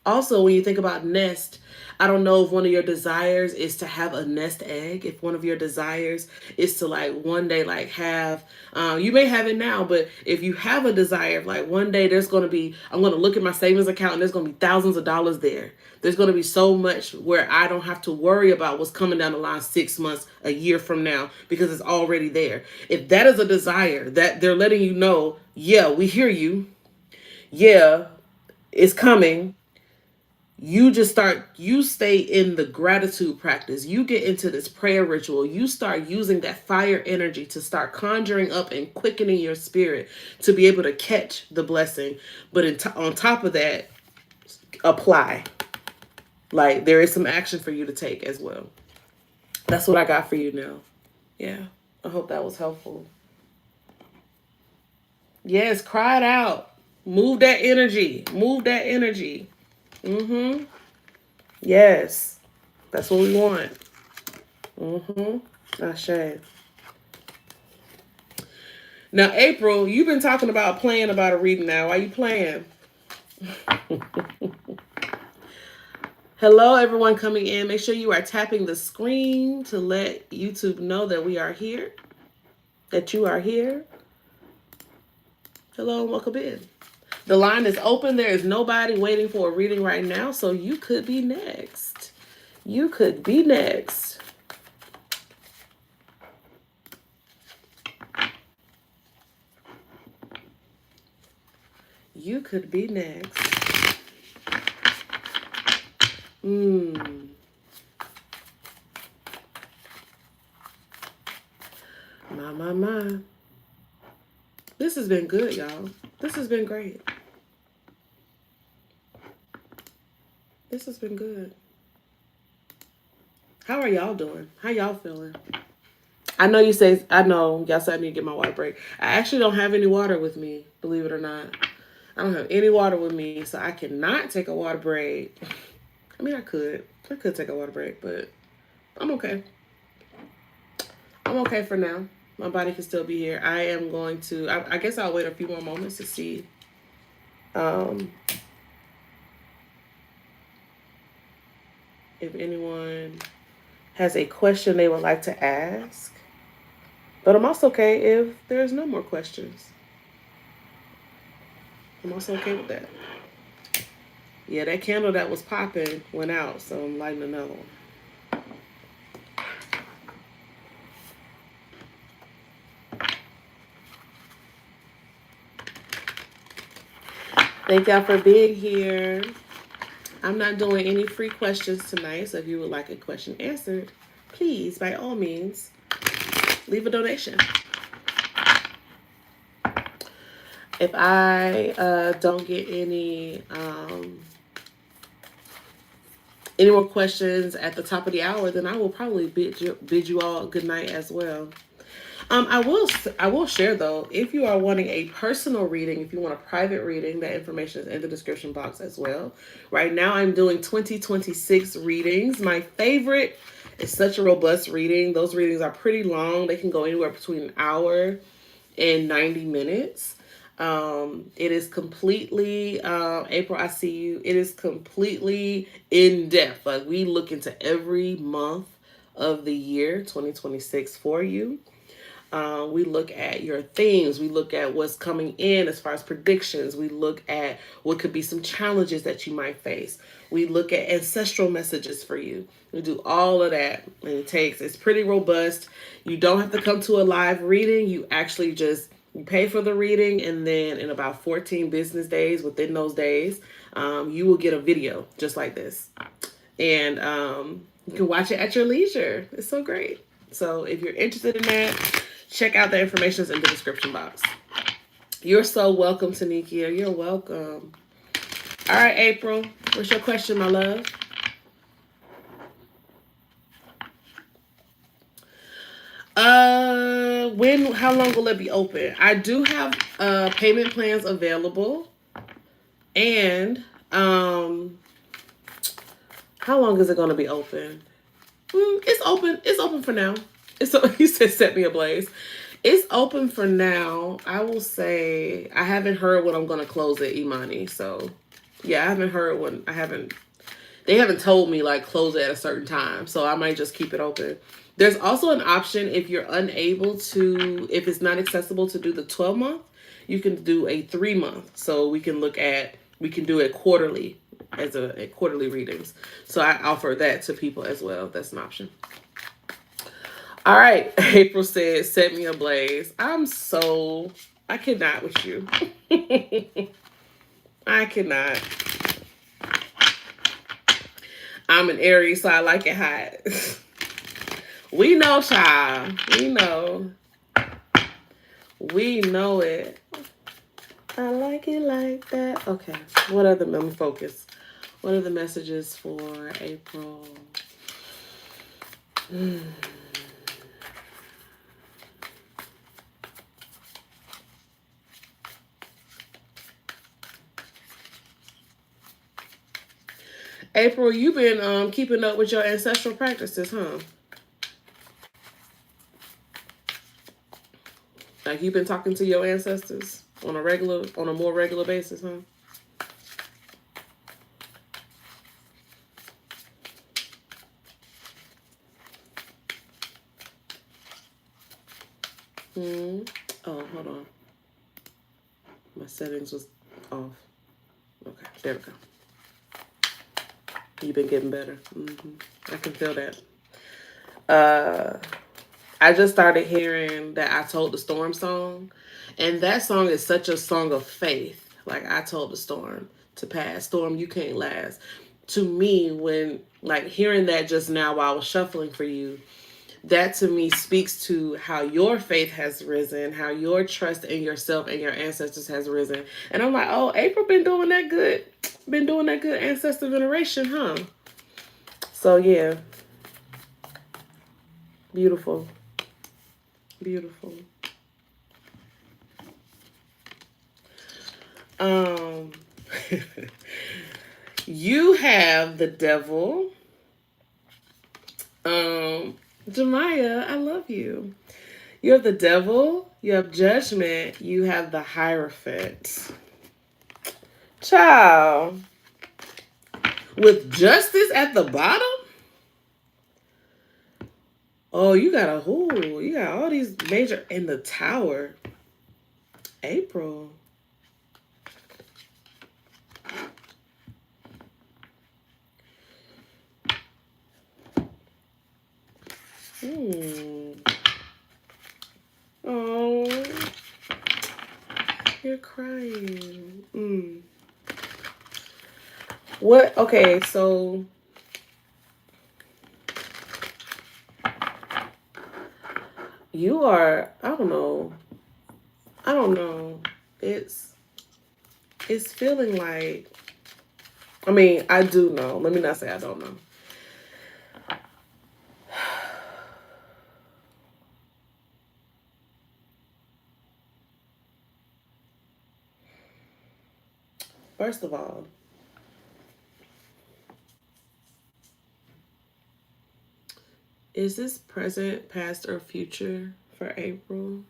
Also, when you think about nest, I don't know if one of your desires is to have a nest egg. If one of your desires is to like one day like have, you may have it now, but if you have a desire of like one day there's going to be, I'm going to look at my savings account and there's going to be thousands of dollars there. There's going to be so much where I don't have to worry about what's coming down the line 6 months, a year from now, because it's already there. If that is a desire that they're letting you know, yeah, we hear you. Yeah, it's coming. You stay in the gratitude practice. You get into this prayer ritual. You start using that fire energy to start conjuring up and quickening your spirit to be able to catch the blessing. But on top of that, apply. Like there is some action for you to take as well. That's what I got for you now. Yeah. I hope that was helpful. Yes, cry it out. Move that energy. Move that energy. Mm-hmm. Yes. That's what we want. Mm-hmm. Ashe. Now, April, you've been talking about playing about a reading now. Why you playing? Hello, everyone coming in. Make sure you are tapping the screen to let YouTube know that we are here, that you are here. Hello, and welcome in. The line is open. There is nobody waiting for a reading right now, so you could be next. You could be next. You could be next. My. This has been good, y'all. This has been great. This has been good. How are y'all doing? How y'all feeling? I know you say, I know, y'all said I need to get my water break. I actually don't have any water with me, believe it or not. I don't have any water with me, so I cannot take a water break. I mean, I could take a water break, but I'm okay. I'm okay for now. My body can still be here. I am going to, I guess I'll wait a few more moments to see um, if anyone has a question they would like to ask. But I'm also okay if there's no more questions. I'm also okay with that. Yeah, that candle that was popping went out, so I'm lighting another one. Thank y'all for being here. I'm not doing any free questions tonight, so if you would like a question answered, please, by all means, leave a donation. If I don't get any more questions at the top of the hour, then I will probably bid you all good night as well. I will share though, if you are wanting a personal reading, if you want a private reading, that information is in the description box as well. Right now I'm doing 2026 readings. My favorite is such a robust reading. Those readings are pretty long. They can go anywhere between an hour and 90 minutes. It is completely, April, I see you. It is completely in depth. Like we look into every month of the year 2026 for you. We look at your themes. We look at what's coming in as far as predictions. We look at what could be some challenges that you might face. We look at ancestral messages for you. We do all of that. And it's pretty robust. You don't have to come to a live reading. You actually just you pay for the reading, and then in about 14 business days, within those days, you will get a video just like this. And you can watch it at your leisure. It's so great. So if you're interested in that, check out the information in the description box. You're so welcome, Tanikia. You're welcome. All right, April. What's your question, my love? How long will it be open? I do have payment plans available. And how long is it going to be open? It's open. It's open for now. You said set me ablaze. It's open for now. I will say I haven't heard when I'm going to close it, Imani. So yeah, I haven't heard when they haven't told me like close it at a certain time. So I might just keep it open. There's also an option if you're unable to, if it's not accessible to do the 12-month, you can do a 3-month. So we can do it quarterly as a quarterly readings. So I offer that to people as well. That's an option. All right. April says, set me ablaze. I cannot with you. I cannot. I'm an Aries, so I like it hot. We know, child. We know it. I like it like that. Okay. What other focus? What are the messages for April? April, you've been keeping up with your ancestral practices, huh? Like you've been talking to your ancestors on a more regular basis, huh? Oh, hold on. My settings was off. Okay, there we go. You've been getting better. I can feel that. I just started hearing that I Told the Storm song. And that song is such a song of faith. Like, I told the storm to pass. Storm, you can't last. To me, when, like, hearing that just now while I was shuffling for you, that to me speaks to how your faith has risen, how your trust in yourself and your ancestors has risen. And I'm like, oh, April been doing that good ancestor veneration, huh? So, yeah. Beautiful. Beautiful. You have the devil. Jemiah, I love you. You have the devil, you have judgment, you have the Hierophant. Child. With justice at the bottom? Oh, you got all these major in the tower. April. Hmm. Oh, you're crying. What? Okay, so you are. I don't know. I don't know. It's it's feeling like. I mean, I do know. Let me not say I don't know. First of all, is this present, past, or future for April?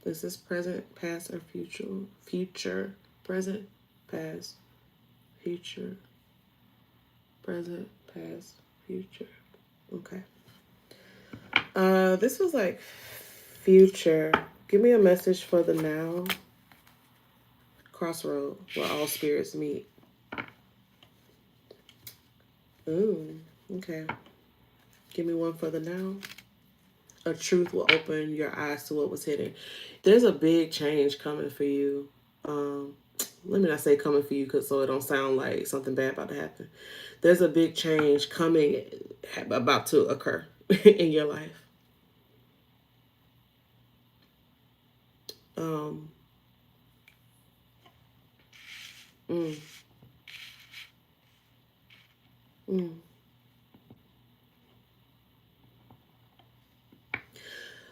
Is this present, past, or future? Future, present, past, future, present, past, future. Okay. This was like future. Give me a message for the now. Crossroad, where all spirits meet. Ooh, okay. Give me one for the now. A truth will open your eyes to what was hidden. There's a big change coming for you. Um, Let me not say coming for you, cause so it don't sound like something bad about to happen. There's a big change coming, about to occur in your life. Um, mm, mm.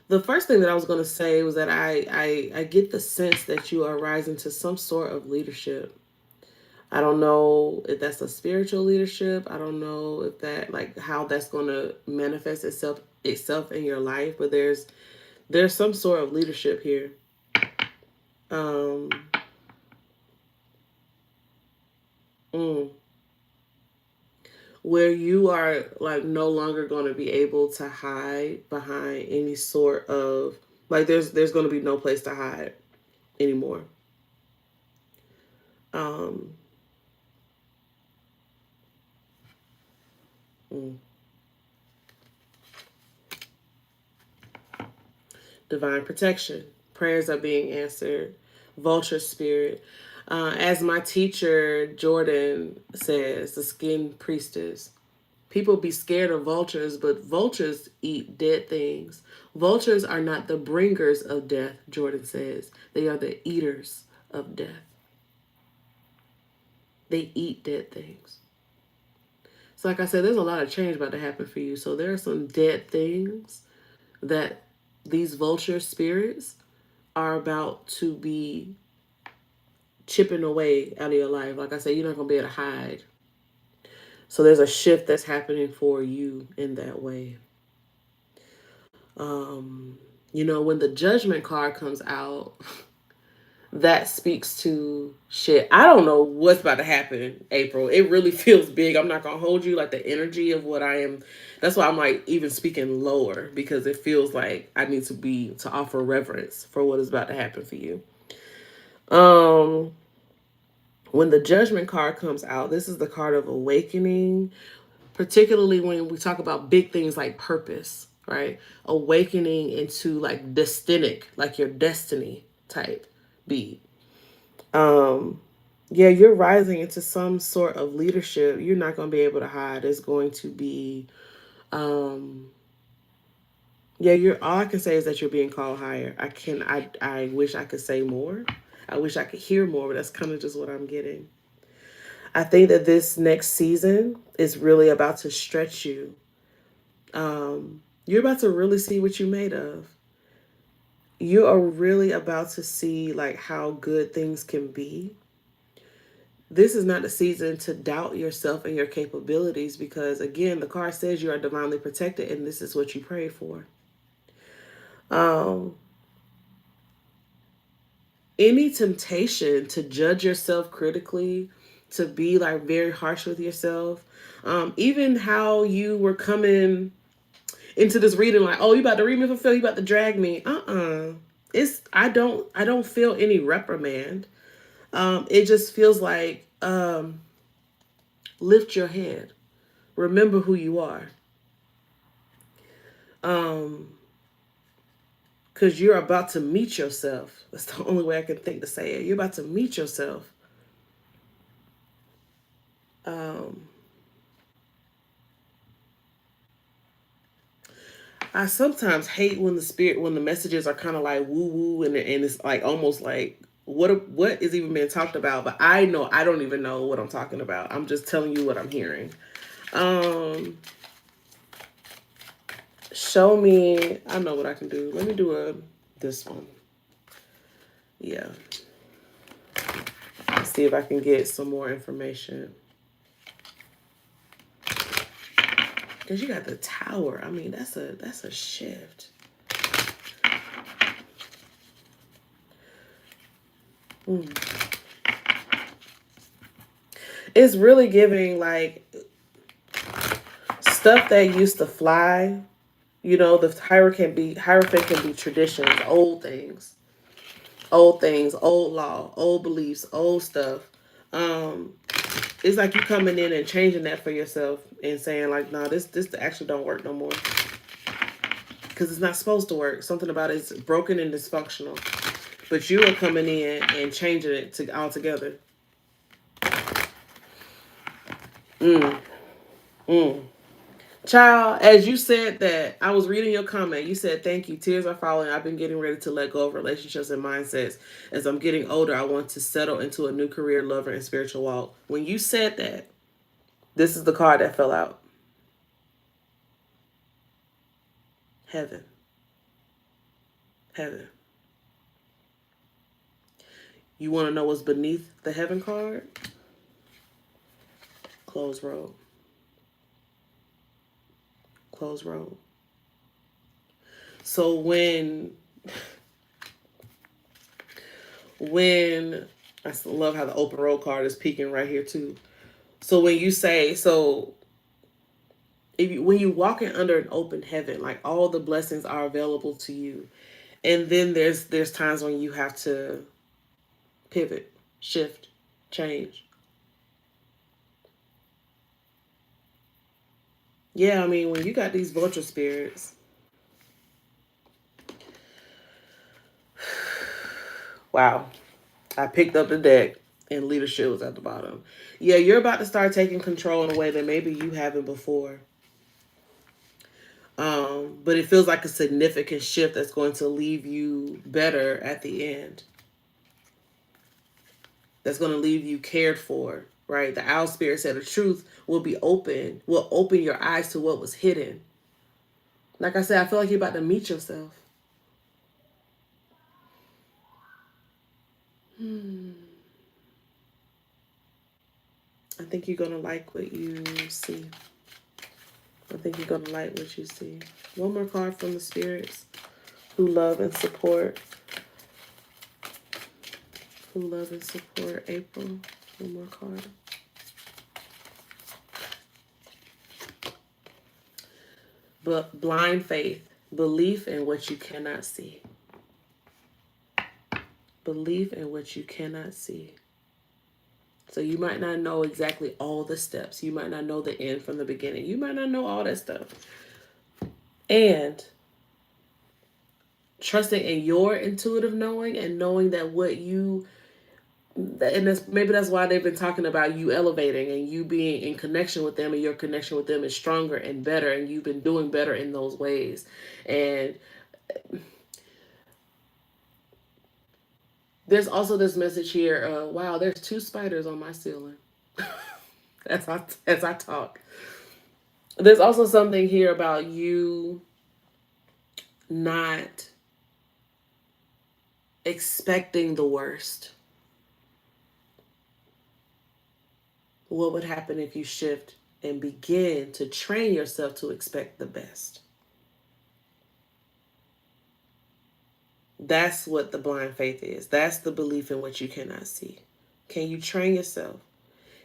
The first thing that I was going to say was that I get the sense that you are rising to some sort of leadership. I don't know if that's a spiritual leadership. I don't know if that, like, how that's going to manifest itself in your life, but there's some sort of leadership here. Um mm, where you are like no longer going to be able to hide behind any sort of, like, there's going to be no place to hide anymore. Um mm. Divine protection. Prayers are being answered. Vulture spirit. As my teacher Jordan says, the skin priestess. People be scared of vultures, but vultures eat dead things. Vultures are not the bringers of death, Jordan says. They are the eaters of death. They eat dead things. So, like I said, there's a lot of change about to happen for you. So, there are some dead things that these vulture spirits are about to be chipping away out of your life. Like I said, you're not going to be able to hide. So there's a shift that's happening for you in that way. Um, when the judgment card comes out, that speaks to shit. I don't know what's about to happen, April. It really feels big. I'm not going to hold you, like the energy of what I am. That's why I'm like even speaking lower, because it feels like I need to offer reverence for what is about to happen for you. Um, when the judgment card comes out, this is the card of awakening, particularly when we talk about big things like purpose, right? Awakening into like destinic, like your destiny type beat. Um, yeah, you're rising into some sort of leadership. You're not going to be able to hide. It's going to be, um, yeah, all I can say is that you're being called higher. I wish I could say more. I wish I could hear more, but that's kind of just what I'm getting. I think that this next season is really about to stretch you. You're about to really see what you're made of. You are really about to see like how good things can be. This is not the season to doubt yourself and your capabilities because, again, the card says you are divinely protected and this is what you prayed for. Um, any temptation to judge yourself critically, to be like very harsh with yourself, even how you were coming into this reading like, oh, you about to read me for Phil, you about to drag me. It's I don't feel any reprimand. It just feels like lift your head. Remember who you are. Because you're about to meet yourself. That's the only way I can think to say it. You're about to meet yourself. I sometimes hate when the messages are kind of like woo woo and it's like almost like what is even being talked about. But I know I don't even know what I'm talking about. I'm just telling you what I'm hearing. Show me. I know what I can do. Let me do this one. Yeah. Let's see if I can get some more information. Because you got the Tower. I mean, that's a shift. It's really giving like stuff that used to fly. You know, the hierophant can be traditions, old things, old law, old beliefs, old stuff. Um, it's like you coming in and changing that for yourself and saying like, no, this actually don't work no more because it's not supposed to work. Something about it's broken and dysfunctional. But you are coming in and changing it to altogether. Child, as you said that, I was reading your comment. You said, thank you. Tears are falling. I've been getting ready to let go of relationships and mindsets. As I'm getting older, I want to settle into a new career, lover, and spiritual walk. When you said that, this is the card that fell out. Heaven. Heaven. You want to know what's beneath the heaven card? Closed road. Closed road. So when I love how the open road card is peeking right here too. So when you say when you walking under an open heaven, like all the blessings are available to you, and then there's times when you have to pivot, shift, change. Yeah, I mean when you got these vulture spirits, wow. I picked up the deck and leadership was at the bottom. Yeah, you're about to start taking control in a way that maybe you haven't before. But it feels like a significant shift that's going to leave you better at the end. That's going to leave you cared for, right? The owl spirit said the truth will open your eyes to what was hidden. Like I said, I feel like you're about to meet yourself. I think you're going to like what you see. I think you're going to like what you see. One more card from the spirits who love and support. Who love and support April. One more card. But blind faith, belief in what you cannot see. Belief in what you cannot see. So you might not know exactly all the steps. You might not know the end from the beginning. You might not know all that stuff. And trusting in your intuitive knowing and knowing that maybe that's why they've been talking about you elevating and you being in connection with them, and your connection with them is stronger and better, and you've been doing better in those ways. And there's also this message here. Wow, there's 2 spiders on my ceiling. as I talk. There's also something here about you not expecting the worst. What would happen if you shift and begin to train yourself to expect the best? That's what the blind faith is. That's the belief in what you cannot see. Can you train yourself?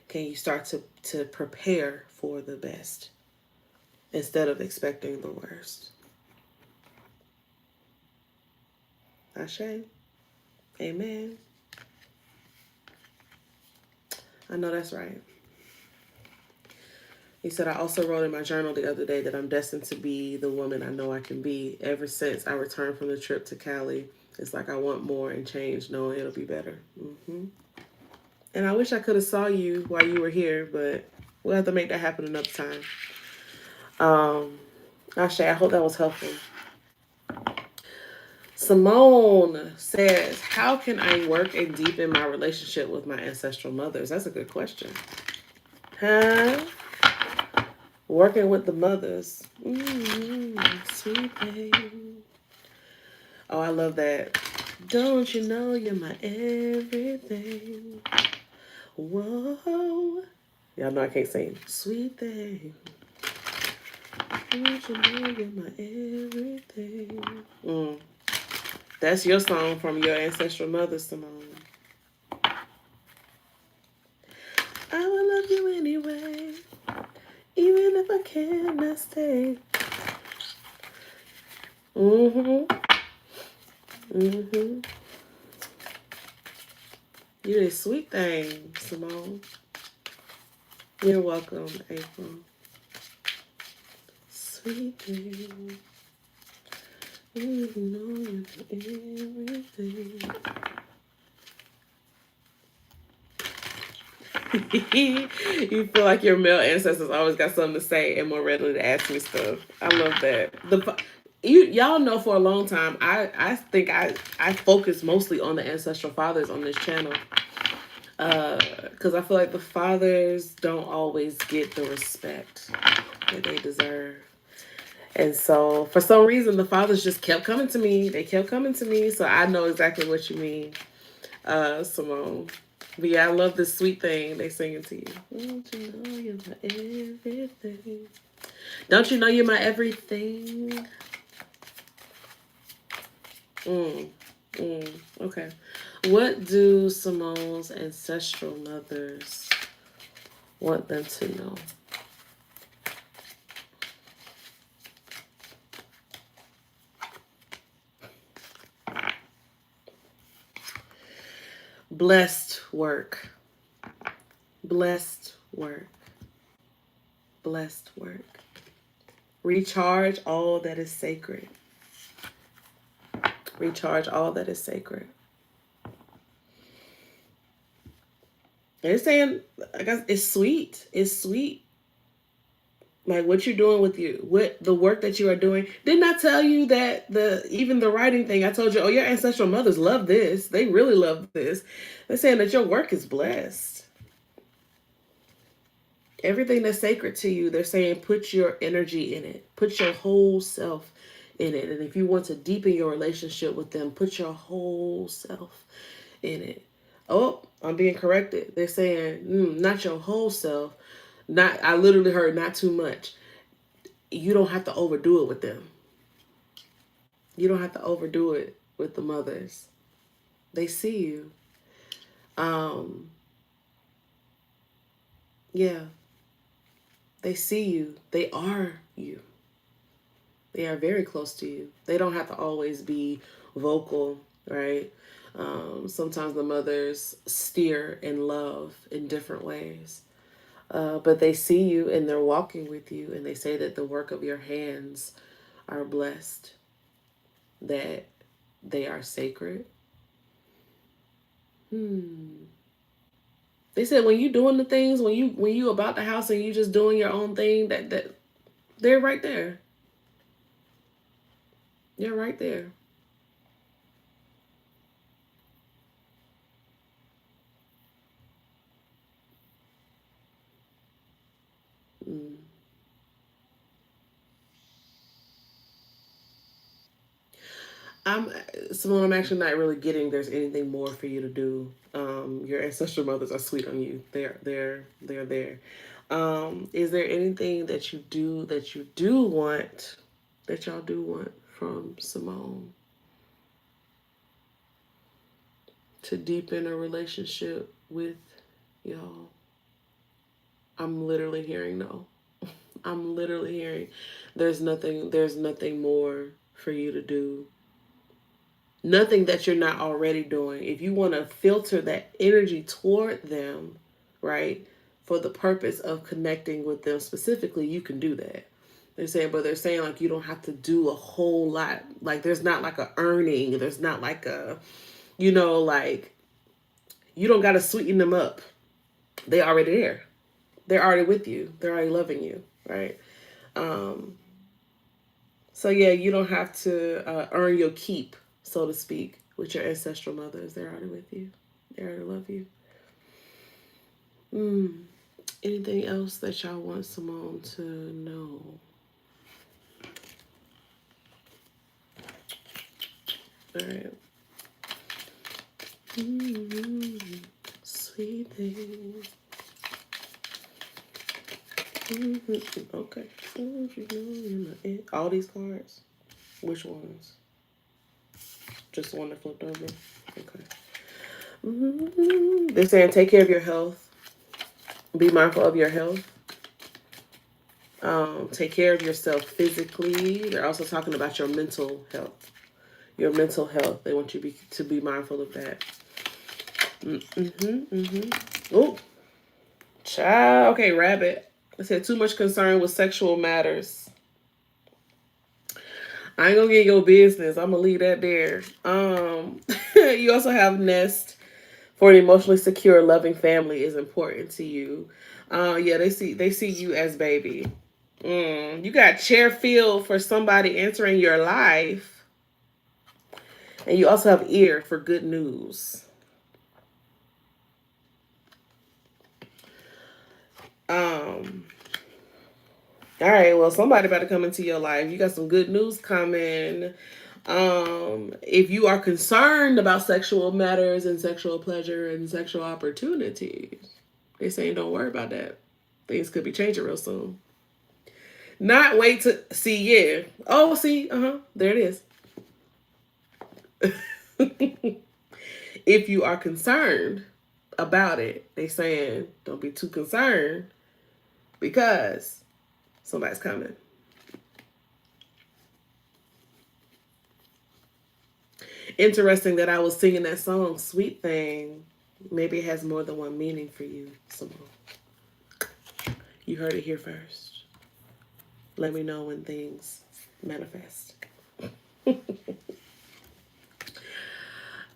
Can you start to prepare for the best instead of expecting the worst? Ashe. Amen. I know that's right. He said, I also wrote in my journal the other day that I'm destined to be the woman I know I can be. Ever since I returned from the trip to Cali, it's like I want more and change, knowing it'll be better. And I wish I could have saw you while you were here, but we'll have to make that happen another time. Ashe, I hope that was helpful. Simone says, how can I work and deepen my relationship with my ancestral mothers? That's a good question. Huh? Working with the mothers. Sweet thing. Oh, I love that. Don't you know you're my everything? Whoa. Y'all know I can't sing. Sweet thing. Don't you know you're my everything? That's your song from your ancestral mother, Simone. I will love you anyway, even if I cannot stay. You're a sweet thing, Simone. You're welcome, April. Sweet thing. You know you're everything. You feel like your male ancestors always got something to say and more readily to ask me stuff. I love that. Y'all know for a long time, I think I focus mostly on the ancestral fathers on this channel. Because I feel like the fathers don't always get the respect that they deserve. And so for some reason, the fathers just kept coming to me. They kept coming to me. So I know exactly what you mean, Simone. But yeah, I love this sweet thing they singing to you. Don't you know you're my everything? Don't you know you're my everything? Okay. What do Simone's ancestral mothers want them to know? Blessed work. Blessed work. Blessed work. Recharge all that is sacred. Recharge all that is sacred. They're saying, I guess it's sweet. It's sweet. Like what you're doing with what the work that you are doing. Didn't I tell you that even the writing thing, I told you, oh, your ancestral mothers love this. They really love this. They're saying that your work is blessed. Everything that's sacred to you, they're saying put your energy in it. Put your whole self in it. And if you want to deepen your relationship with them, put your whole self in it. Oh, I'm being corrected. They're saying, not your whole self. I literally heard not too much. You don't have to overdo it with them. You don't have to overdo it with the mothers. They see you. Yeah. They see you. They are you. They are very close to you. They don't have to always be vocal, right? Sometimes the mothers steer in love in different ways. But they see you and they're walking with you, and they say that the work of your hands are blessed, that they are sacred. They said when you doing the things, when you about the house and you just doing your own thing, that they're right there. You're right there. I'm Simone. I'm actually not really getting. There's anything more for you to do. Your ancestral mothers are sweet on you. They're there. Is there anything that you do want, that y'all do want from Simone, to deepen a relationship with y'all? I'm literally hearing no. I'm literally hearing there's nothing more for you to do. Nothing that you're not already doing. If you want to filter that energy toward them, right, for the purpose of connecting with them specifically, you can do that. They're saying like you don't have to do a whole lot. Like there's not like a earning. There's not like a, like you don't got to sweeten them up. They already there. They're already with you. They're already loving you, right? Um, so yeah, you don't have to earn your keep, so to speak, with your ancestral mothers. They're already with you. They already love you. Anything else that y'all want Simone to know? All right. Sweet thing. Okay. All these cards? Which ones? Just the one that flipped over? Okay. They're saying take care of your health. Be mindful of your health. Take care of yourself physically. They're also talking about your mental health. Your mental health. They want you to be mindful of that. Oh, child. Okay, rabbit. I said too much concern with sexual matters. I ain't gonna get your business. I'm gonna leave that there. You also have nest. For an emotionally secure, loving family is important to you. Yeah, they see you as baby. You got chair filled for somebody entering your life, and you also have ear for good news. All right, well, somebody about to come into your life. You got some good news coming. If you are concerned about sexual matters and sexual pleasure and sexual opportunities, they're saying don't worry about that. Things could be changing real soon. Not wait to see, yeah. Oh, see, there it is. If you are concerned about it, they saying don't be too concerned because somebody's coming. Interesting that I was singing that song, Sweet Thing. Maybe it has more than one meaning for you, Simone. You heard it here first. Let me know when things manifest.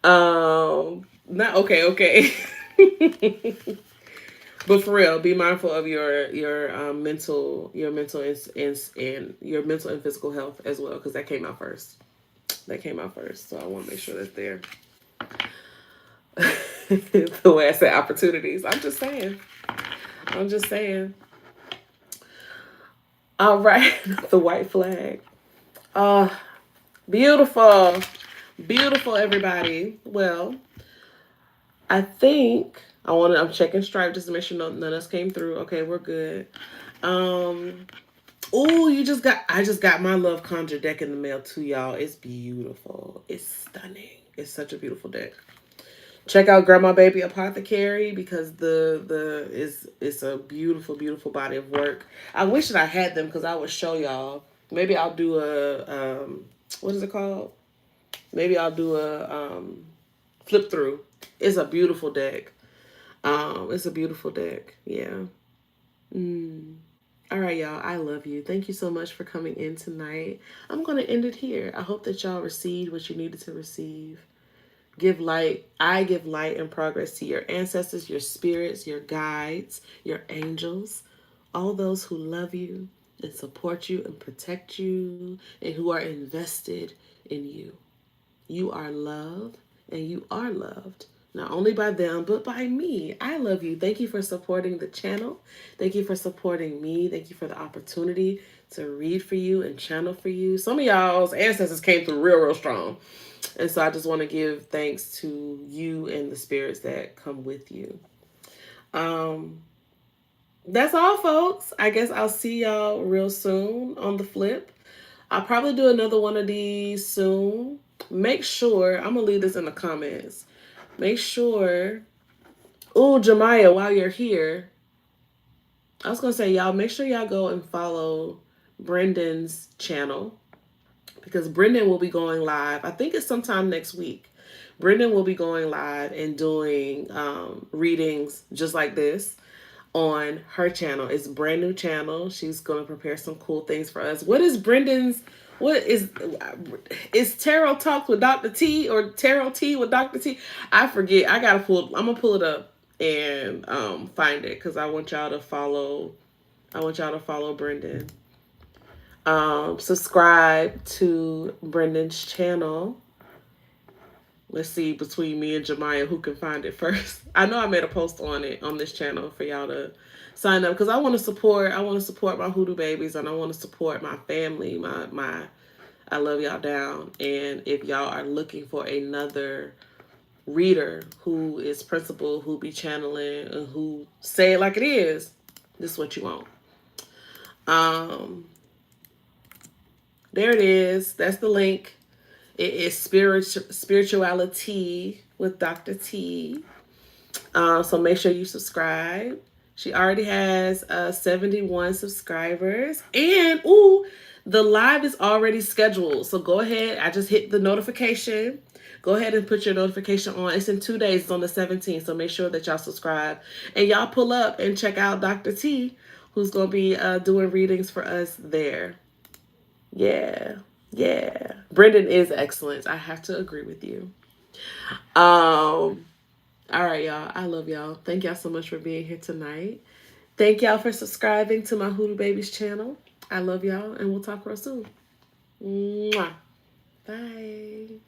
Not okay. But for real, be mindful of your mental and your mental and physical health as well, because that came out first. So I want to make sure that's there. The way I said opportunities. I'm just saying. All right, the white flag. Beautiful, everybody. Well, I think I'm checking Stripe just to make sure none of us came through. Okay, we're good. Oh, I just got my Love Conjure deck in the mail too, y'all. It's beautiful. It's stunning. It's such a beautiful deck. Check out Grandma Baby Apothecary because it's a beautiful, beautiful body of work. I wish that I had them because I would show y'all. Maybe I'll do a what is it called? Maybe I'll do a flip through. It's a beautiful deck. It's a beautiful deck. Yeah. All right, y'all. I love you. Thank you so much for coming in tonight. I'm going to end it here. I hope that y'all received what you needed to receive. Give light. I give light and progress to your ancestors, your spirits, your guides, your angels, all those who love you and support you and protect you and who are invested in you. You are loved and you are loved. Not only by them, but by me. I love you. Thank you for supporting the channel. Thank you for supporting me. Thank you for the opportunity to read for you and channel for you. Some of y'all's ancestors came through real, real strong. And so I just want to give thanks to you and the spirits that come with you. That's all, folks. I guess I'll see y'all real soon on the flip. I'll probably do another one of these soon. Make sure, I'm going to leave this in the comments. Make sure, oh, Jemiah, while you're here, I was going to say, y'all, make sure y'all go and follow Brendan's channel, because Brendan will be going live. I think it's sometime next week. Brendan will be going live and doing readings just like this on her channel. It's a brand new channel. She's going to prepare some cool things for us. What is Brendan's, what is Tarot Talks with Dr. T or Tarot Tea with Dr. T? I forget. I'm going to pull it up and find it, because I want y'all to follow Brendan. Subscribe to Brendan's channel. Let's see, between me and Jemiah, who can find it first. I know I made a post on it on this channel for y'all to sign up, because I want to support my hoodoo babies, and I want to support my family. I love y'all down. And if y'all are looking for another reader who is principled, who be channeling, and who say it like it is, this is what you want. There it is. That's the link. It is Spirituality with Dr. T. So make sure you subscribe. She already has 71 subscribers. And, ooh, the live is already scheduled. So go ahead. I just hit the notification. Go ahead and put your notification on. It's in 2 days. It's on the 17th. So make sure that y'all subscribe. And y'all pull up and check out Dr. T, who's going to be doing readings for us there. Yeah. Yeah. Brendan is excellent. I have to agree with you. All right, y'all. I love y'all. Thank y'all so much for being here tonight. Thank y'all for subscribing to my Hoodoo Babies channel. I love y'all, and we'll talk real soon. Mwah. Bye.